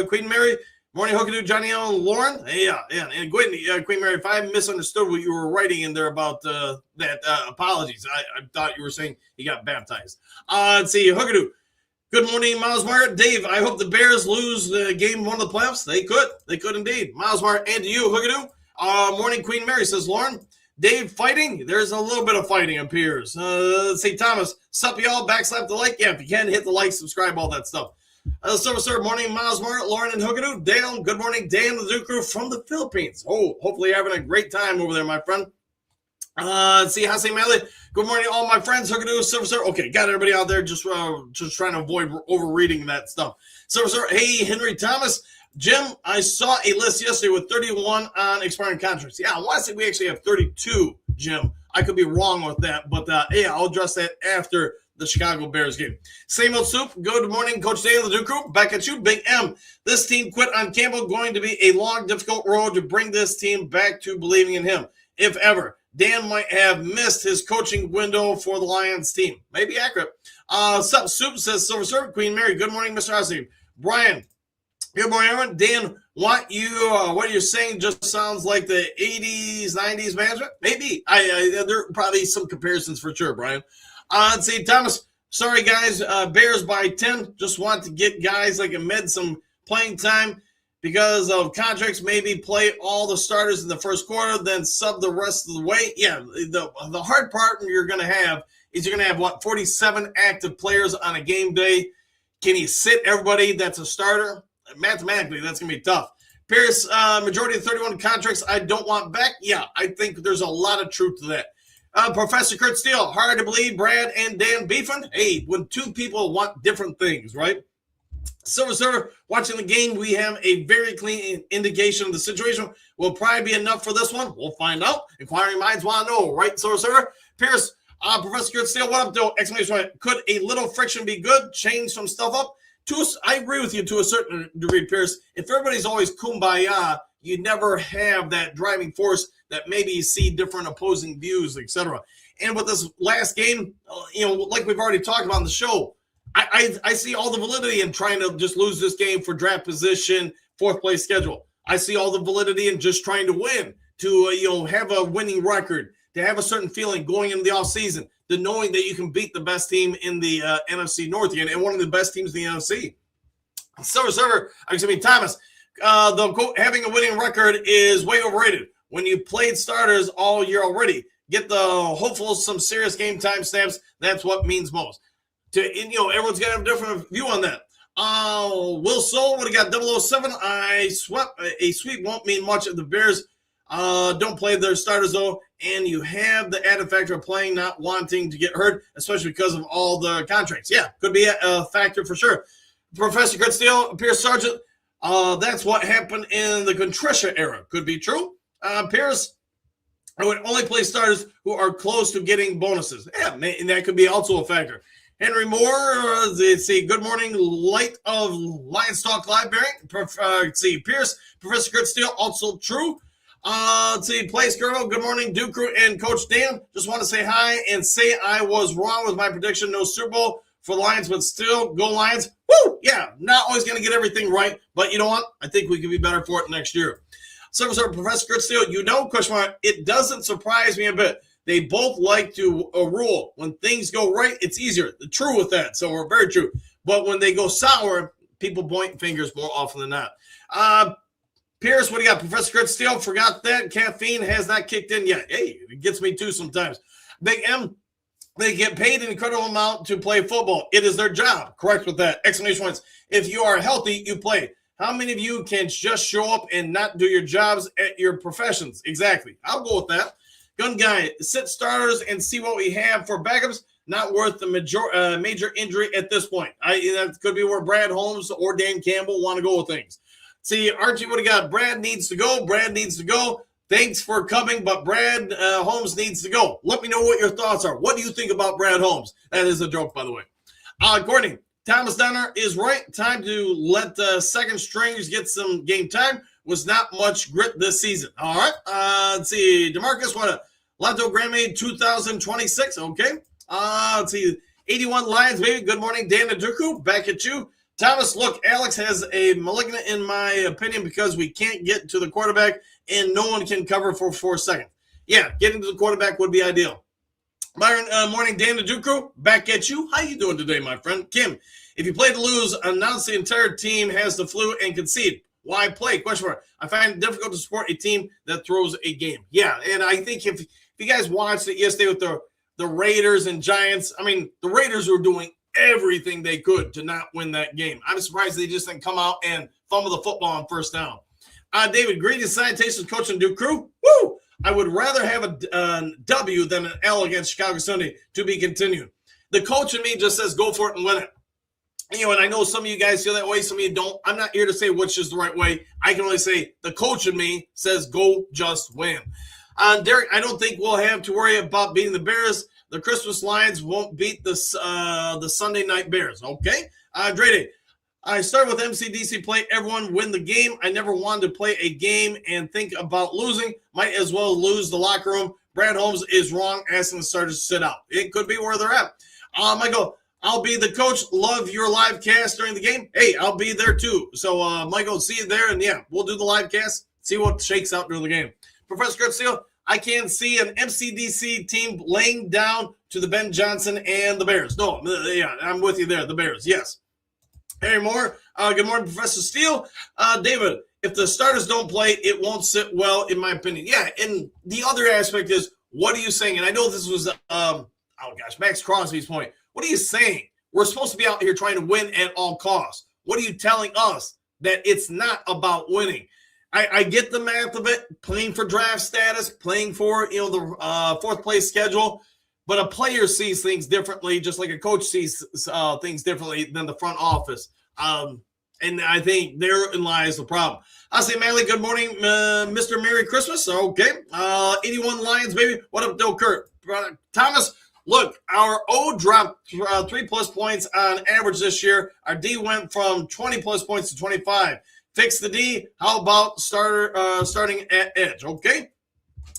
Queen Mary, Morning, Hookadoo, Johnny Allen, Lauren. Hey, yeah. And Queen Mary, if I misunderstood what you were writing in there about that, apologies. I thought you were saying he got baptized. Let's see, Hookadoo. Good morning, Miles Martin. Dave, I hope the Bears lose the game one of the playoffs. They could indeed. Miles Martin, and to you, Hookadoo. Morning, Queen Mary, says Lauren. Dave, fighting? There's a little bit of fighting appears. Let's see, Thomas. Sup, y'all? Backslap the like. Yeah, if you can, hit the like, subscribe, all that stuff. Sir, morning, Miles Martin, Lauren, and Hookadoo. Dale, good morning, Dan, the Duke Crew from the Philippines. Oh, hopefully you're having a great time over there, my friend. Let's see, Hase Malley. Good morning, all my friends. Hookadoo, Sir. Okay, got everybody out there just trying to avoid overreading that stuff. Sir. Hey, Henry Thomas. Jim, I saw a list yesterday with 31 on expiring contracts. Yeah, I want to say we actually have 32, Jim. I could be wrong with that, but yeah, I'll address that after the Chicago Bears game. Same old soup. Good morning, Coach Dale, the Duke Group. Back at you, Big M. This team quit on Campbell. Going to be a long, difficult road to bring this team back to believing in him, if ever. Dan might have missed his coaching window for the Lions team. Maybe accurate. Sup, Soup, says Silver Queen Mary. Good morning, Mr. Osley. Brian. Good morning, everyone. Dan, what you're saying just sounds like the 80s, 90s management. Maybe. There are probably some comparisons for sure, Brian. Let's see, Thomas. Sorry, guys. Bears by 10. Just want to get guys like Ahmed some playing time because of contracts. Maybe play all the starters in the first quarter, then sub the rest of the way. Yeah, the hard part you're going to have is you're going to have, 47 active players on a game day. Can you sit everybody that's a starter? Mathematically, that's going to be tough. Pierce, majority of 31 contracts I don't want back. Yeah, I think there's a lot of truth to that. Professor Kurt Steele, hard to believe Brad and Dan beefing. Hey, when two people want different things, right? Silver, watching the game, we have a very clean indication of the situation. Will probably be enough for this one. We'll find out. Inquiring minds want to know, right, Silver? Pierce, Professor Kurt Steele, what up, though? Exclamation point. Could a little friction be good? Change some stuff up? I agree with you to a certain degree, Pierce. If everybody's always kumbaya, you never have that driving force that maybe you see different opposing views, etc. And with this last game, like we've already talked about on the show, I see all the validity in trying to just lose this game for draft position, fourth place schedule. I see all the validity in just trying to win, to have a winning record, to have a certain feeling going into the offseason, to knowing that you can beat the best team in the NFC North again and one of the best teams in the NFC. Thomas, the quote, having a winning record is way overrated. When you played starters all year already, get the hopefuls some serious game time snaps. That's what means most. Everyone's got to have a different view on that. Will Soul would have got 007. A sweep won't mean much if the Bears don't play their starters, though, and you have the added factor of playing not wanting to get hurt, especially because of all the contracts. Yeah, could be a factor for sure. Professor Kurt Steele, Pierce Sargent, that's what happened in the Contrisha era. Could be true. Pierce, I would only play starters who are close to getting bonuses. Yeah, and that could be also a factor. Henry Moore, let's see, good morning, light of Lions Talk Live, Barry. Let's see, Pierce, Professor Kurt Steele, also true. Let's see, Place Girl, good morning, Duke Crew and Coach Dan. Just want to say hi and say I was wrong with my prediction. No Super Bowl for the Lions, but still, go Lions. Woo! Yeah, not always going to get everything right, but you know what? I think we can be better for it next year. So, Professor Kurt Steele, question mark, it doesn't surprise me a bit. They both like to rule. When things go right, it's easier. True with that. So we're very true. But when they go sour, people point fingers more often than not. Pierce, what do you got? Professor Kurt Steele, forgot that. Caffeine has not kicked in yet. Hey, it gets me too sometimes. Big M, they get paid an incredible amount to play football. It is their job. Correct with that. Exclamation points. If you are healthy, you play. How many of you can just show up and not do your jobs at your professions? Exactly. I'll go with that. Gun guy, sit starters and see what we have for backups. Not worth the major injury at this point. That could be where Brad Holmes or Dan Campbell want to go with things. See, Archie, what do you got? Brad needs to go. Brad needs to go. Thanks for coming, but Brad Holmes needs to go. Let me know what your thoughts are. What do you think about Brad Holmes? That is a joke, by the way. Courtney, Thomas Donner is right. Time to let the second stringers get some game time. Was not much grit this season. All right. Let's see. DeMarcus, what? Lato Grammy 2026. Okay. Let's see. 81 Lions, baby. Good morning, Dan Aduku. Back at you. Thomas, look, Alex has a malignant in my opinion because we can't get to the quarterback and no one can cover for 4 seconds. Yeah, getting to the quarterback would be ideal. Byron, morning, Dan the Duke Crew, back at you. How you doing today, my friend? Kim, if you play to lose, announce the entire team has the flu and concede. Why play? Question mark. I find it difficult to support a team that throws a game. Yeah, and I think if you guys watched it yesterday with the Raiders and Giants, I mean, the Raiders were doing everything they could to not win that game. I'm surprised they just didn't come out and fumble the football on first down. David, greetings, salutations, coach and Duke Crew. Woo! I would rather have a W than an L against Chicago Sunday to be continued. The coach in me just says go for it and win it. You know, and I know some of you guys feel that way, some of you don't. I'm not here to say which is the right way. I can only say the coach in me says go just win. Derek, I don't think we'll have to worry about beating the Bears. The Christmas Lions won't beat the Sunday night Bears. Okay. Drede, I started with MCDC play. Everyone win the game. I never wanted to play a game and think about losing. Might as well lose the locker room. Brad Holmes is wrong asking the starters to sit out. It could be where they're at. Michael, I'll be the coach. Love your live cast during the game. Hey, I'll be there too. So, Michael, see you there. And yeah, we'll do the live cast. See what shakes out during the game. Professor Kurt Steele, I can see an MCDC team laying down to the Ben Johnson and the Bears. No, yeah, I'm with you there. The Bears, yes. Harry Moore, good morning, Professor Steele. David, if the starters don't play, it won't sit well, in my opinion. Yeah, and the other aspect is, what are you saying? And I know this was, Max Crosby's point. What are you saying? We're supposed to be out here trying to win at all costs. What are you telling us? That it's not about winning. I get the math of it, playing for draft status, playing for, the fourth place schedule, but a player sees things differently, just like a coach sees things differently than the front office. And I think therein lies the problem. I say, Manley, good morning, Mr. Merry Christmas. Okay. 81 Lions, baby. What up, Bill Kurt? Thomas, look, our O dropped 3+ points on average this year. Our D went from 20+ points to 25. Fix the D. How about starting at edge? Okay.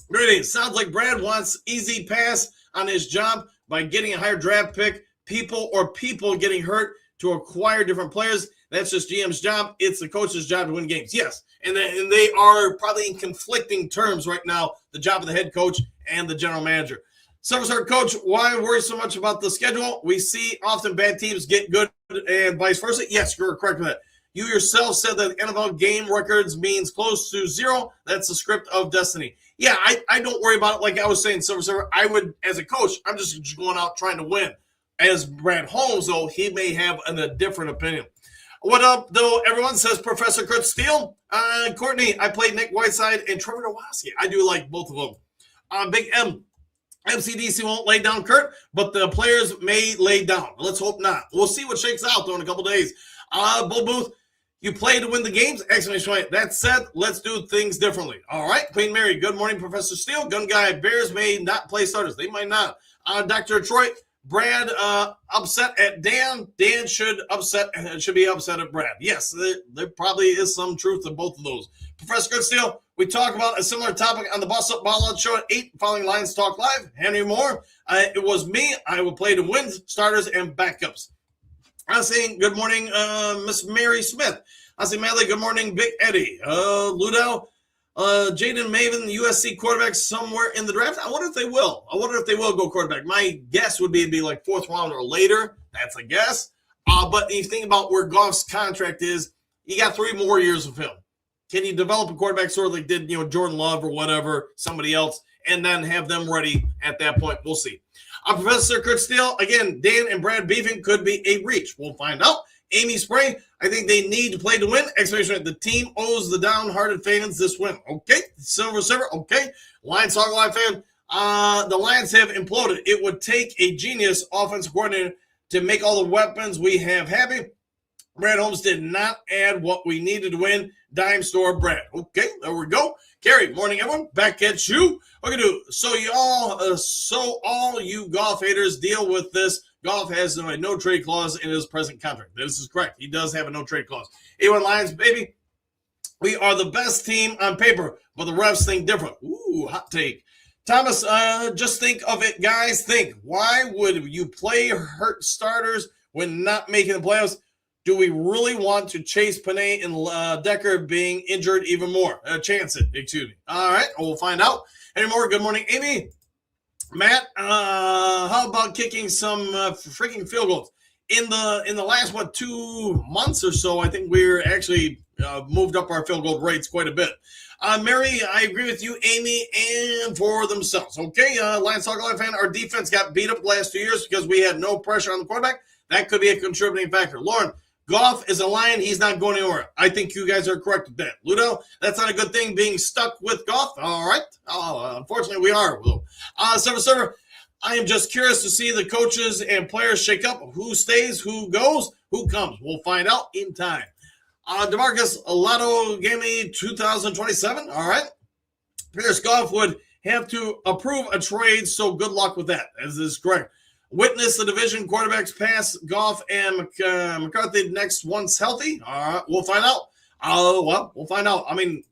Greetings. Sounds like Brad wants easy pass on his job by getting a higher draft pick. People getting hurt to acquire different players. That's just GM's job. It's the coach's job to win games. Yes. And they are probably in conflicting terms right now, the job of the head coach and the general manager. Summerstar coach, why worry so much about the schedule? We see often bad teams get good and vice versa. Yes, you're correct with that. You yourself said that NFL game records means close to 0. That's the script of destiny. Yeah, I don't worry about it. Like I was saying, Silver Server, I would, as a coach, I'm just going out trying to win. As Brad Holmes, though, he may have a different opinion. What up, though? Everyone says Professor Kurt Steele. Courtney, I played Nick Whiteside and Trevor Nowaski. I do like both of them. Big M. MCDC won't lay down Kurt, but the players may lay down. Let's hope not. We'll see what shakes out, though, in a couple days. Bull Booth, you play to win the games? Exclamation point. That said, let's do things differently. All right. Queen Mary, good morning, Professor Steele. Gun Guy, Bears may not play starters. They might not. Dr. Detroit, Brad upset at Dan. Dan should be upset at Brad. Yes, there probably is some truth to both of those. Professor Goodsteele, we talk about a similar topic on the Boss Up Ball Out show at 8 following Lions Talk Live. Henry Moore, it was me. I will play to win starters and backups. I'm saying good morning, Miss Mary Smith. I say, Madley, good morning, Big Eddie. Ludell, Jaden Maven, USC quarterback somewhere in the draft. I wonder if they will. Go quarterback. My guess would be like 4th round or later. That's a guess. But if you think about where Goff's contract is, you got 3 more years of him. Can you develop a quarterback sort of like did Jordan Love or whatever, somebody else, and then have them ready at that point? We'll see. Professor Kurt Steele, again, Dan and Brad beefing could be a reach. We'll find out. Amy Spray, I think they need to play to win. Exclamation! The team owes the downhearted fans this win. Okay. Silver Server, okay. Lions Talk Live fan, the Lions have imploded. It would take a genius offensive coordinator to make all the weapons we have happy. Brad Holmes did not add what we needed to win. Dime store Brad. Okay, there we go. Gary, morning everyone. Back at you. Okay, so all you Goff haters deal with this. Goff has a no trade clause in his present contract. This is correct. He does have a no trade clause. A1 Lions, baby. We are the best team on paper, but the refs think different. Ooh, hot take. Thomas, just think of it, guys. Think. Why would you play hurt starters when not making the playoffs? Do we really want to chase Panay and Decker being injured even more? Chance it, excuse me. All right, we'll find out. Any more? Good morning, Amy. Matt, how about kicking some freaking field goals? In the last, 2 months or so, I think we're actually moved up our field goal rates quite a bit. Mary, I agree with you, Amy, and for themselves. Okay, Lions Talk Live fan, our defense got beat up the last 2 years because we had no pressure on the quarterback. That could be a contributing factor. Lauren, Goff is a Lion. He's not going anywhere. I think you guys are correct with that. Ludo, that's not a good thing being stuck with Goff. All right. Unfortunately, we are. Server, I am just curious to see the coaches and players shake up. Who stays, who goes, who comes. We'll find out in time. DeMarcus Lotto gave me 2027. All right. Pierce, Goff would have to approve a trade, so good luck with that. As is correct. Witness the division quarterbacks pass Goff and McCarthy next once healthy. All right, we'll find out. We'll find out. I mean,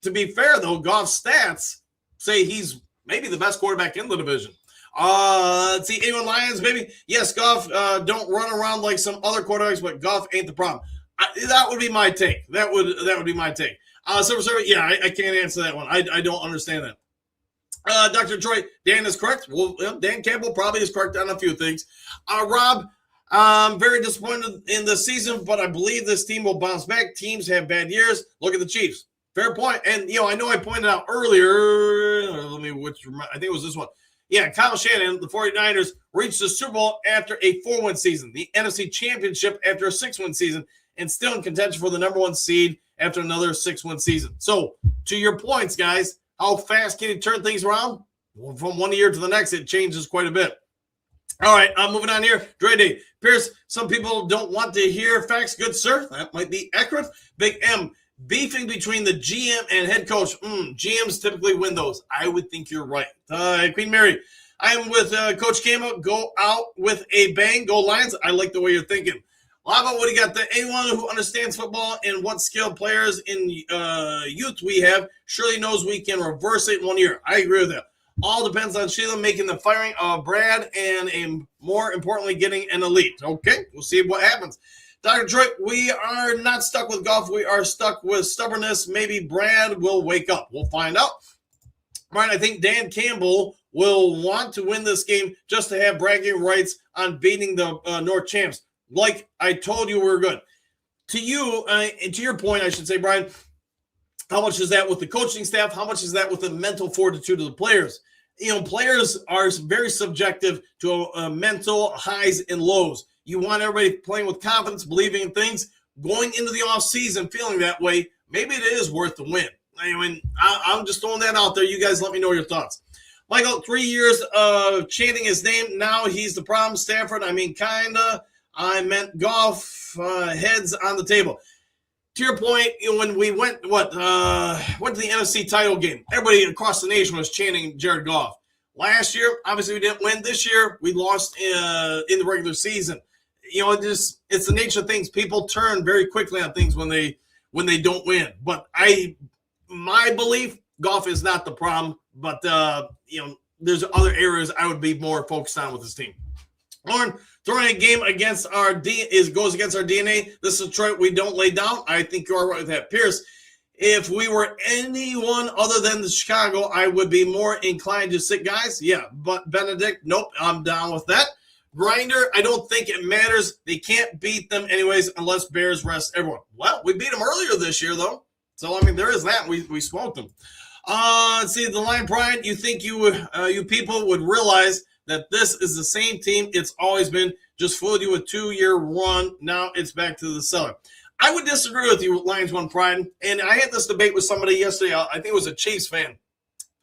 to be fair, though, Goff's stats say he's maybe the best quarterback in the division. Let's see, A1 Lions, maybe. Yes, Goff don't run around like some other quarterbacks, but Goff ain't the problem. That would be my take. That would be my take. Yeah, I can't answer that one. I don't understand that. Dr. Troy, Dan is correct. Well, Dan Campbell probably is correct on a few things. Rob, I'm very disappointed in the season, but I believe this team will bounce back. Teams have bad years. Look at the Chiefs. Fair point. And, I know I pointed out earlier, I think it was this one. Yeah, Kyle Shanahan, the 49ers, reached the Super Bowl after a 4-win season, the NFC Championship after a 6-win season, and still in contention for the number 1 seed after another 6-win season. So, to your points, guys, how fast can you turn things around? Well, from one year to the next, it changes quite a bit. All right, I'm moving on here. Dre Day. Pierce, some people don't want to hear facts. Good, sir. That might be accurate. Big M, beefing between the GM and head coach. GMs typically win those. I would think you're right. Queen Mary, I am with Coach Campbell. Go out with a bang. Go Lions. I like the way you're thinking. Lava, what do you got? The A1 who understands football and what skilled players in youth we have surely knows we can reverse it in 1 year. I agree with that. All depends on Sheila making the firing of Brad and more importantly, getting an elite. Okay, we'll see what happens. Dr. Troy, we are not stuck with Goff. We are stuck with stubbornness. Maybe Brad will wake up. We'll find out. Right, I think Dan Campbell will want to win this game just to have bragging rights on beating the North champs. Like I told you, we're good. To you, and to your point, I should say, Brian, how much is that with the coaching staff? How much is that with the mental fortitude of the players? Players are very subjective to mental highs and lows. You want everybody playing with confidence, believing in things, going into the offseason feeling that way. Maybe it is worth the win. I'm just throwing that out there. You guys let me know your thoughts. Michael, 3 years of chanting his name. Now he's the problem. Stanford, kind of. I meant Goff, heads on the table. To your point, when we went to the NFC title game, everybody across the nation was chanting Jared Goff. Last year, obviously we didn't win. This year, we lost in the regular season. It's the nature of things. People turn very quickly on things when they don't win. But my belief, Goff is not the problem. But there's other areas I would be more focused on with this team. Lauren, throwing a game against goes against our DNA. This is Detroit. We don't lay down. I think you are right with that. Pierce, if we were anyone other than the Chicago, I would be more inclined to sit guys. Yeah, but Benedict, nope, I'm down with that. Grinder, I don't think it matters. They can't beat them anyways unless Bears rest everyone. Well, we beat them earlier this year, though. So, there is that. We smoked them. Let's see, the Lion Pride, you think you people would realize that this is the same team it's always been, just fooled you with 2-year run. Now it's back to the cellar. I would disagree with you, Lions One Pride. And I had this debate with somebody yesterday. I think it was a Chiefs fan.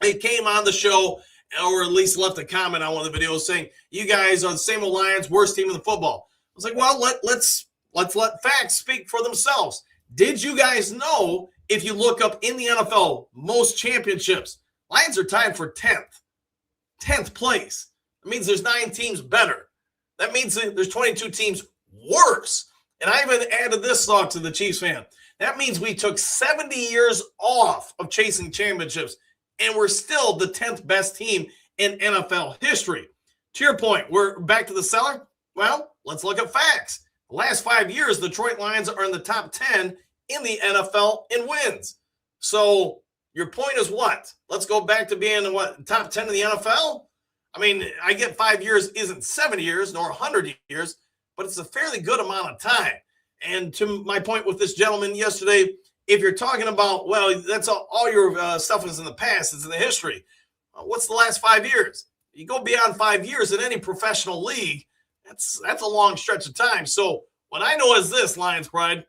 They came on the show, or at least left a comment on one of the videos saying, you guys are the same old Lions, worst team in the football. I was like, well, let's let facts speak for themselves. Did you guys know, if you look up in the NFL, most championships, Lions are tied for 10th place. That means there's 9 teams better. That means there's 22 teams worse. And I even added this thought to the Chiefs fan. That means we took 70 years off of chasing championships, and we're still the 10th best team in NFL history. To your point, we're back to the cellar. Well, let's look at facts. The last 5 years, the Detroit Lions are in the top 10 in the NFL in wins. So your point is what? Let's go back to being top 10 in the NFL? I mean, I get 5 years isn't 7 years nor 100 years, but it's a fairly good amount of time. And to my point with this gentleman yesterday, if you're talking about, well, that's all your stuff is in the past, it's in the history. What's the last 5 years? You go beyond 5 years in any professional league, that's a long stretch of time. So what I know is this, Lions Pride,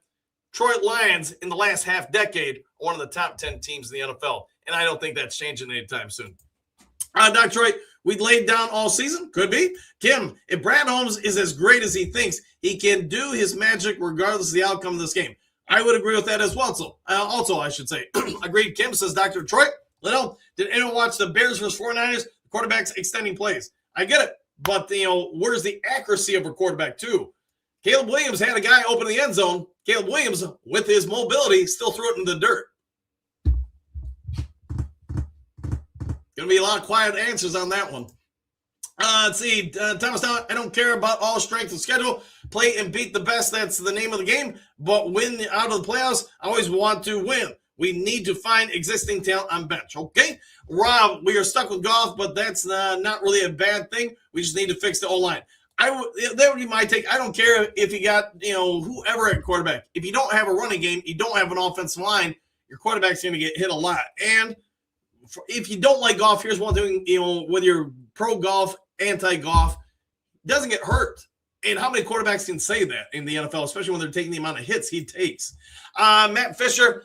Detroit Lions in the last half decade are one of the top 10 teams in the NFL, and I don't think that's changing anytime soon. Dr. Troy, we laid down all season. Could be. Kim, if Brad Holmes is as great as he thinks, he can do his magic regardless of the outcome of this game. I would agree with that as well. So, I should say. Agreed, Kim, says Dr. Troy. Did anyone watch the Bears versus 49ers? The quarterback's extending plays. I get it. But, where's the accuracy of a quarterback, too? Caleb Williams had a guy open the end zone. Caleb Williams, with his mobility, still threw it in the dirt. Going to be a lot of quiet answers on that one. Let's see. Thomas, I don't care about all strength and schedule. Play and beat the best. That's the name of the game. But win out of the playoffs, I always want to win. We need to find existing talent on bench. Okay? Rob, we are stuck with Goff, but that's not really a bad thing. We just need to fix the O-line. That would be my take. I don't care if you got, whoever at quarterback. If you don't have a running game, you don't have an offensive line, your quarterback's going to get hit a lot. And if you don't like golf, here's one thing, whether you're pro golf, anti-golf, doesn't get hurt. And how many quarterbacks can say that in the NFL, especially when they're taking the amount of hits he takes? Matt Fisher,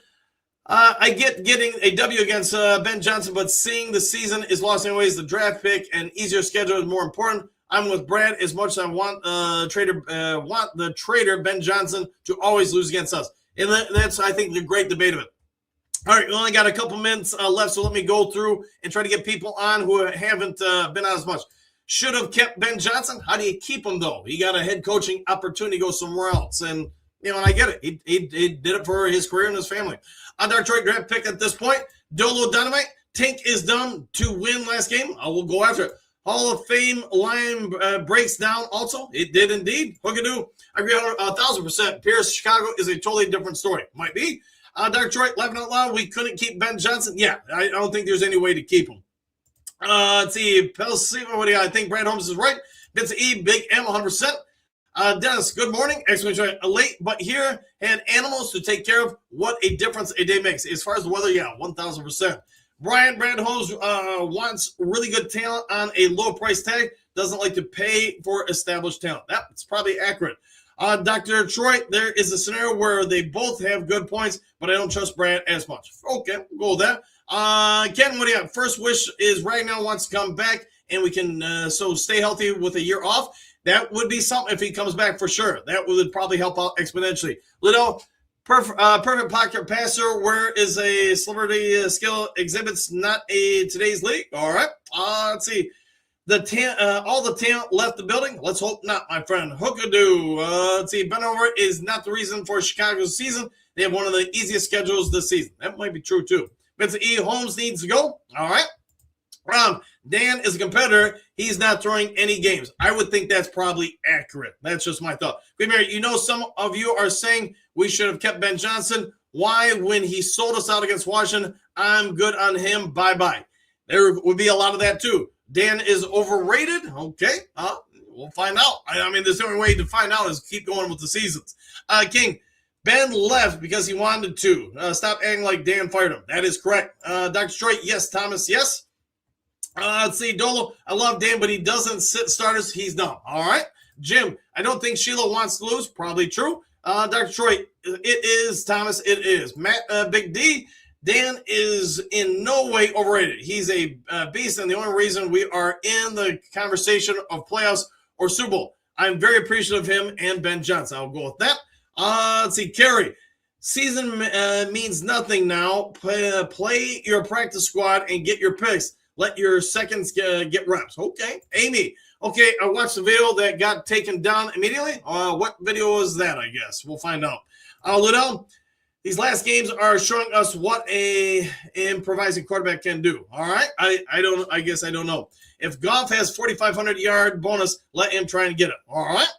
I get getting a W against Ben Johnson, but seeing the season is lost anyways. The draft pick and easier schedule is more important. I'm with Brad as much as I want the trader Ben Johnson to always lose against us. And that's, I think, the great debate of it. All right, we only got a couple minutes left, so let me go through and try to get people on who haven't been on as much. Should have kept Ben Johnson. How do you keep him, though? He got a head coaching opportunity to go somewhere else. And, and I get it. He did it for his career and his family. On our Detroit draft pick at this point, Dolo Dynamite. Tank is done to win last game. I will go after it. Hall of Fame line breaks down also. It did indeed. Hookadoo. I agree 1,000%. Pierce, Chicago is a totally different story. Might be. Dr. Troy, laughing out loud, we couldn't keep Ben Johnson. Yeah, I don't think there's any way to keep him. Let's see. What do you got? I think Brad Holmes is right. Vince E, Big M, 100%. Dennis, good morning. Excellent. Late, but here had animals to take care of. What a difference a day makes. As far as the weather, yeah, 1,000%. Brad Holmes wants really good talent on a low price tag. Doesn't like to pay for established talent. That's probably accurate. Dr. Troy, there is a scenario where they both have good points, but I don't trust Brad as much. Okay, we'll go with that. Ken, what do you have? First wish is Ragnar wants to come back, and we can stay healthy with a year off. That would be something if he comes back for sure. That would probably help out exponentially. Lido, perfect pocket passer. Where is a celebrity skill exhibits not a today's league? All right. Let's see. All the talent left the building. Let's hope not, my friend. Hookadoo. Let's see. Benover is not the reason for Chicago's season. They have one of the easiest schedules this season. That might be true, too. Vincent E. Holmes needs to go. All right. Dan is a competitor. He's not throwing any games. I would think that's probably accurate. That's just my thought. Good, Mary, some of you are saying we should have kept Ben Johnson. Why, when he sold us out against Washington, I'm good on him. Bye-bye. There would be a lot of that, too. Dan is overrated. Okay. We'll find out. I mean, there's the only way to find out is keep going with the seasons. King, Ben left because he wanted to. Stop acting like Dan fired him. That is correct. Dr. Troy, yes. Thomas, yes. Let's see. Dolo, I love Dan, but he doesn't sit starters. He's dumb. All right. Jim, I don't think Sheila wants to lose. Probably true. Dr. Troy, it is. Thomas, it is. Matt, Big D, Dan is in no way overrated. He's a beast, and the only reason we are in the conversation of playoffs or Super Bowl. I'm very appreciative of him and Ben Johnson. I'll go with that. Let's see. Kerry, season means nothing now. Play your practice squad and get your picks. Let your seconds get reps. Okay. Amy, okay, I watched the video that got taken down immediately. What video was that, I guess? We'll find out. Liddell, these last games are showing us what a improvising quarterback can do. All right. I guess I don't know. If Goff has 4,500 yard bonus, let him try and get it. All right.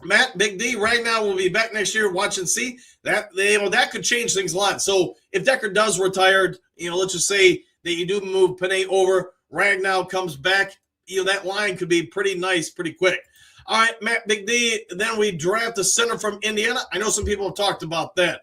Matt, Big D, right now we'll be back next year. Watch and see. That that could change things a lot. So if Decker does retire, let's just say that you do move Panay over, Ragnow comes back, that line could be pretty nice pretty quick. All right, Matt, Big D, then we draft a center from Indiana. I know some people have talked about that.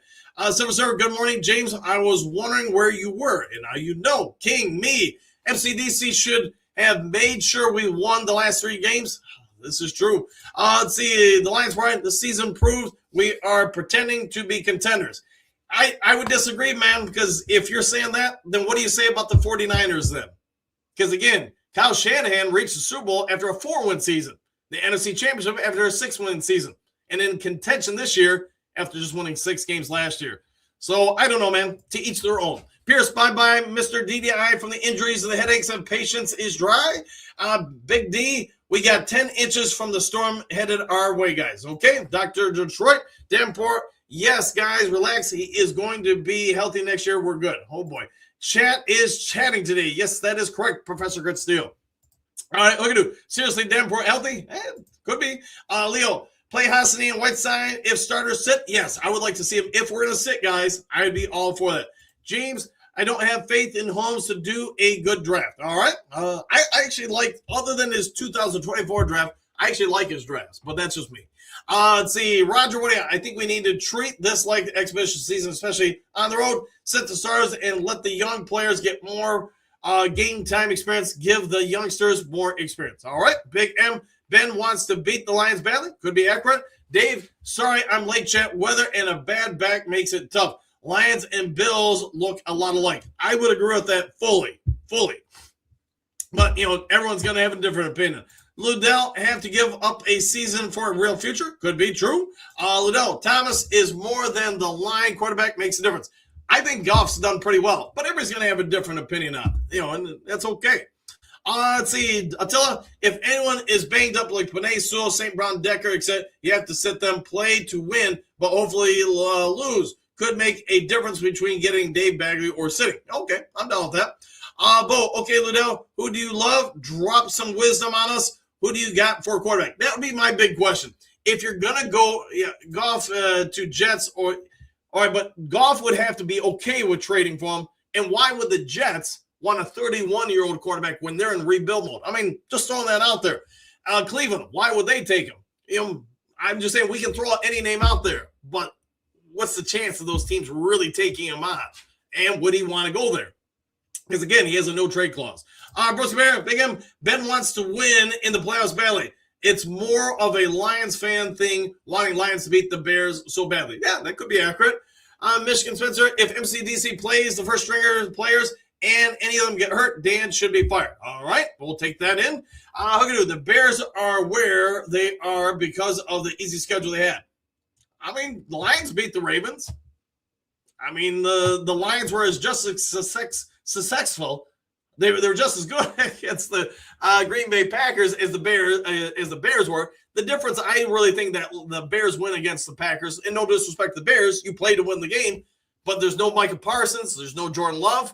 Sir, good morning, James. I was wondering where you were, and now you know. King, me, MCDC should have made sure we won the last 3 games. This is true. Let's see. The Lions, right? The season proved we are pretending to be contenders. I would disagree, man, because if you're saying that, then what do you say about the 49ers then? Because, again, Kyle Shanahan reached the Super Bowl after a 4-win season, the NFC Championship after a 6-win season, and in contention this year after just winning 6 games last year. So, I don't know, man. To each their own. Pierce, bye-bye. Mr. DDI from the injuries and the headaches and patience is dry. Big D, we got 10 inches from the storm headed our way, guys. Okay, Dr. Detroit, Davenport, yes, guys, relax. He is going to be healthy next year. We're good. Oh, boy. Chat is chatting today. Yes, that is correct, Professor Gritsteel. All right, look at you. Seriously, Davenport healthy? Could be. Leo, play Hassani and Whiteside if starters sit. Yes, I would like to see him. If we're going to sit, guys, I would be all for that. James, I don't have faith in Holmes to do a good draft. All right. I actually like, other than his 2024 draft, I actually like his drafts, but that's just me. Let's see. Roger, I think we need to treat this like the exhibition season, especially on the road. Set the stars and let the young players get more game time experience. Give the youngsters more experience. All right. Big M. Ben wants to beat the Lions badly. Could be accurate. Dave, sorry I'm late, chat. Weather and a bad back makes it tough. Lions and Bills look a lot alike. I would agree with that fully. But, everyone's going to have a different opinion. Ludell have to give up a season for a real future. Could be true. Ludell, Thomas is more than the line quarterback makes a difference. I think Goff's done pretty well, but everybody's going to have a different opinion on it, and that's okay. Let's see. Attila, if anyone is banged up like Panay, Sewell, St. Brown, Decker, etc., you have to sit them play to win, but hopefully lose. Could make a difference between getting Dave Bagley or sitting. Okay, I'm down with that. Bo, okay, Liddell, who do you love? Drop some wisdom on us. Who do you got for a quarterback? That would be my big question. If you're going to go Goff to Jets, all right, but Goff would have to be okay with trading for him. And why would the Jets want a 31-year-old quarterback when they're in rebuild mode? I mean, just throwing that out there. Cleveland, why would they take him? I'm just saying we can throw any name out there, but what's the chance of those teams really taking him on? And would he want to go there? Because, again, he has a no-trade clause. Bruce Bear, Big M, Ben wants to win in the playoffs badly. It's more of a Lions fan thing, wanting Lions to beat the Bears so badly. Yeah, that could be accurate. Michigan Spencer, if MCDC plays the first stringer players and any of them get hurt, Dan should be fired. All right, we'll take that in. The Bears are where they are because of the easy schedule they had. I mean, the Lions beat the Ravens. I mean, the Lions were just as successful. They were just as good against the Green Bay Packers as the Bears were. The difference, I really think that the Bears win against the Packers. And no disrespect to the Bears, you play to win the game, but there's no Micah Parsons, there's no Jordan Love.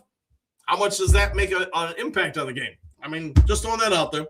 How much does that make an impact on the game? I mean, just throwing that out there.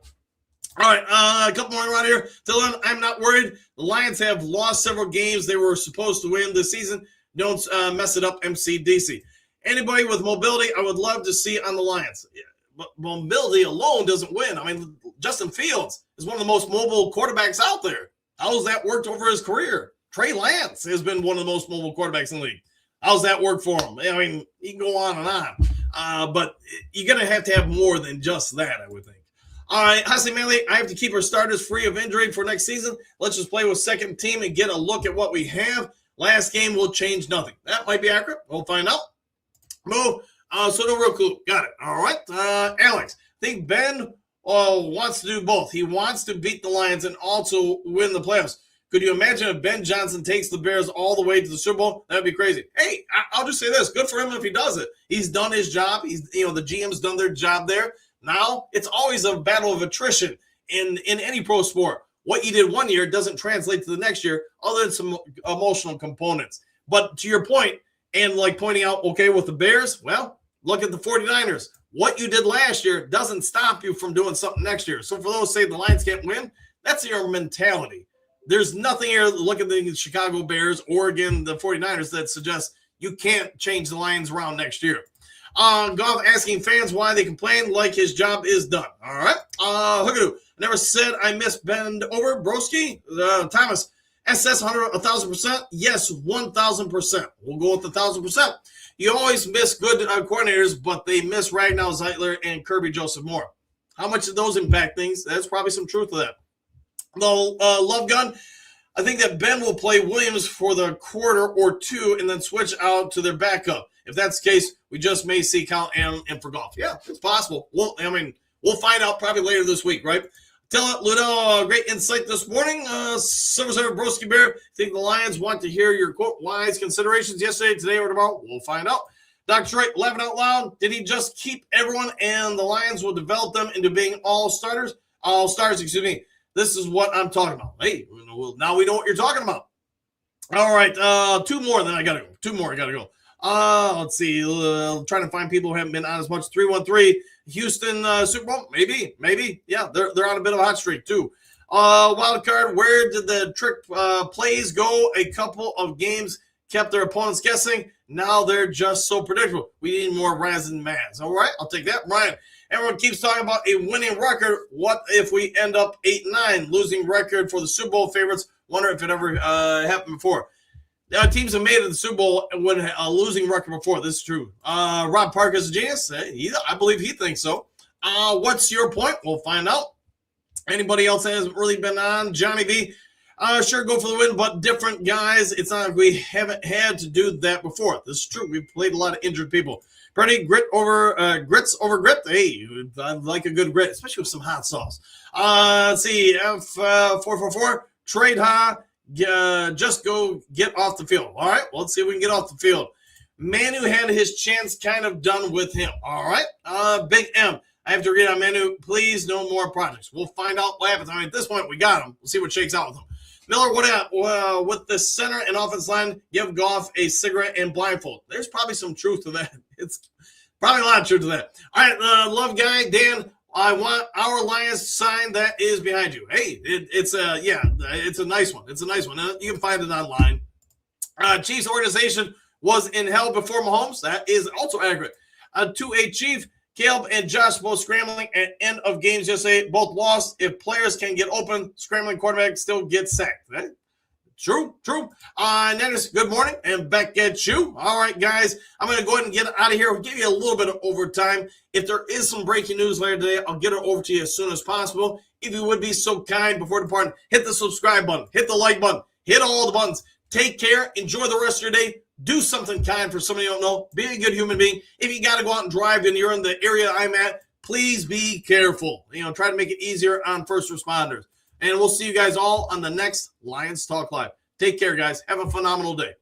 All right, a couple more around here. Dylan, I'm not worried. The Lions have lost several games they were supposed to win this season. Don't mess it up, MCDC. Anybody with mobility, I would love to see on the Lions. Yeah, but mobility alone doesn't win. I mean, Justin Fields is one of the most mobile quarterbacks out there. How's that worked over his career? Trey Lance has been one of the most mobile quarterbacks in the league. How's that work for him? I mean, you can go on and on. But you're going to have more than just that, I would think. All right, Hassan Manley, I have to keep our starters free of injury for next season. Let's just play with second team and get a look at what we have. Last game will change nothing. That might be accurate. We'll find out. Move. So no real clue. Got it. All right. Alex, I think Ben wants to do both. He wants to beat the Lions and also win the playoffs. Could you imagine if Ben Johnson takes the Bears all the way to the Super Bowl? That'd be crazy. Hey, I'll just say this. Good for him if he does it. He's done his job. The GM's done their job there. Now, it's always a battle of attrition in any pro sport. What you did one year doesn't translate to the next year other than some emotional components. But to your point, and like pointing out, okay, with the Bears, well, look at the 49ers. What you did last year doesn't stop you from doing something next year. So for those who say the Lions can't win, that's your mentality. There's nothing here. Look at the Chicago Bears, Oregon, the 49ers that suggests you can't change the Lions around next year. Goff asking fans why they complain like his job is done. All right. Hookadoo. Never said I miss bend over. Broski. Thomas. SS 1,000%. Yes, 1,000%. We'll go with 1,000%. You always miss good coordinators, but they miss Ragnow, Zeitler, and Kirby Joseph Moore. How much do those impact things? There's probably some truth to that. Though Love Gun, I think that Ben will play Williams for the quarter or two and then switch out to their backup. If that's the case, we just may see Kyle Allen and for golf. Yeah, it's possible. We'll find out probably later this week, right? Tell it, Ludo, great insight this morning. Silver Surfer Broski Bear, think the Lions want to hear your quote wise considerations yesterday, today, or tomorrow? We'll find out. Dr. Troy, laughing out loud. Did he just keep everyone and the Lions will develop them into being all stars, excuse me. This is what I'm talking about. Hey, now we know what you're talking about. All right, two more, then I got to go. Let's see. Trying to find people who haven't been on as much. 313 Houston Super Bowl. Maybe. Yeah, they're on a bit of a hot streak too. Wild card. Where did the trick plays go? A couple of games kept their opponents guessing. Now they're just so predictable. We need more Raz and Maz. All right, I'll take that. Ryan. Everyone keeps talking about a winning record. What if we end up 8-9, losing record for the Super Bowl favorites? Wonder if it ever happened before. Teams have made it to the Super Bowl when a losing record before. This is true. Rob Parker's a genius. I believe he thinks so. What's your point? We'll find out. Anybody else that hasn't really been on? Johnny V. Sure, go for the win, but different guys. It's not like we haven't had to do that before. This is true. We've played a lot of injured people. Pretty grits over grit. Hey, I like a good grit, especially with some hot sauce. Let's see. F444. Trade high. Just go get off the field. All right. Well, let's see if we can get off the field. Manu had his chance kind of done with him. All right. Big M. I have to read on Manu. Please, no more projects. We'll find out what happens. I mean, at this point, we got him. We'll see what shakes out with him. Miller, with the center and offense line, give Goff a cigarette and blindfold. There's probably some truth to that. It's probably a lot of truth to that. All right, love guy, Dan, I want our Lions sign that is behind you. Hey, it's a nice one. It's a nice one. You can find it online. Chiefs organization was in hell before Mahomes. That is also accurate. To a Chief, Caleb and Josh both scrambling at end of games yesterday. Both lost. If players can get open, scrambling quarterback still gets sacked. Right? True. Dennis, good morning. And back at you. All right, guys. I'm going to go ahead and get out of here. We'll give you a little bit of overtime. If there is some breaking news later today, I'll get it over to you as soon as possible. If you would be so kind before departing, hit the subscribe button, hit the like button, hit all the buttons. Take care. Enjoy the rest of your day. Do something kind for somebody you don't know. Be a good human being. If you got to go out and drive and you're in the area I'm at, please be careful. Try to make it easier on first responders. And we'll see you guys all on the next Lions Talk Live. Take care, guys. Have a phenomenal day.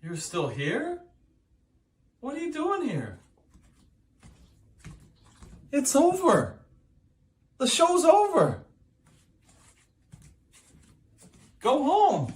You're still here? What are you doing here? It's over. The show's over. Go home.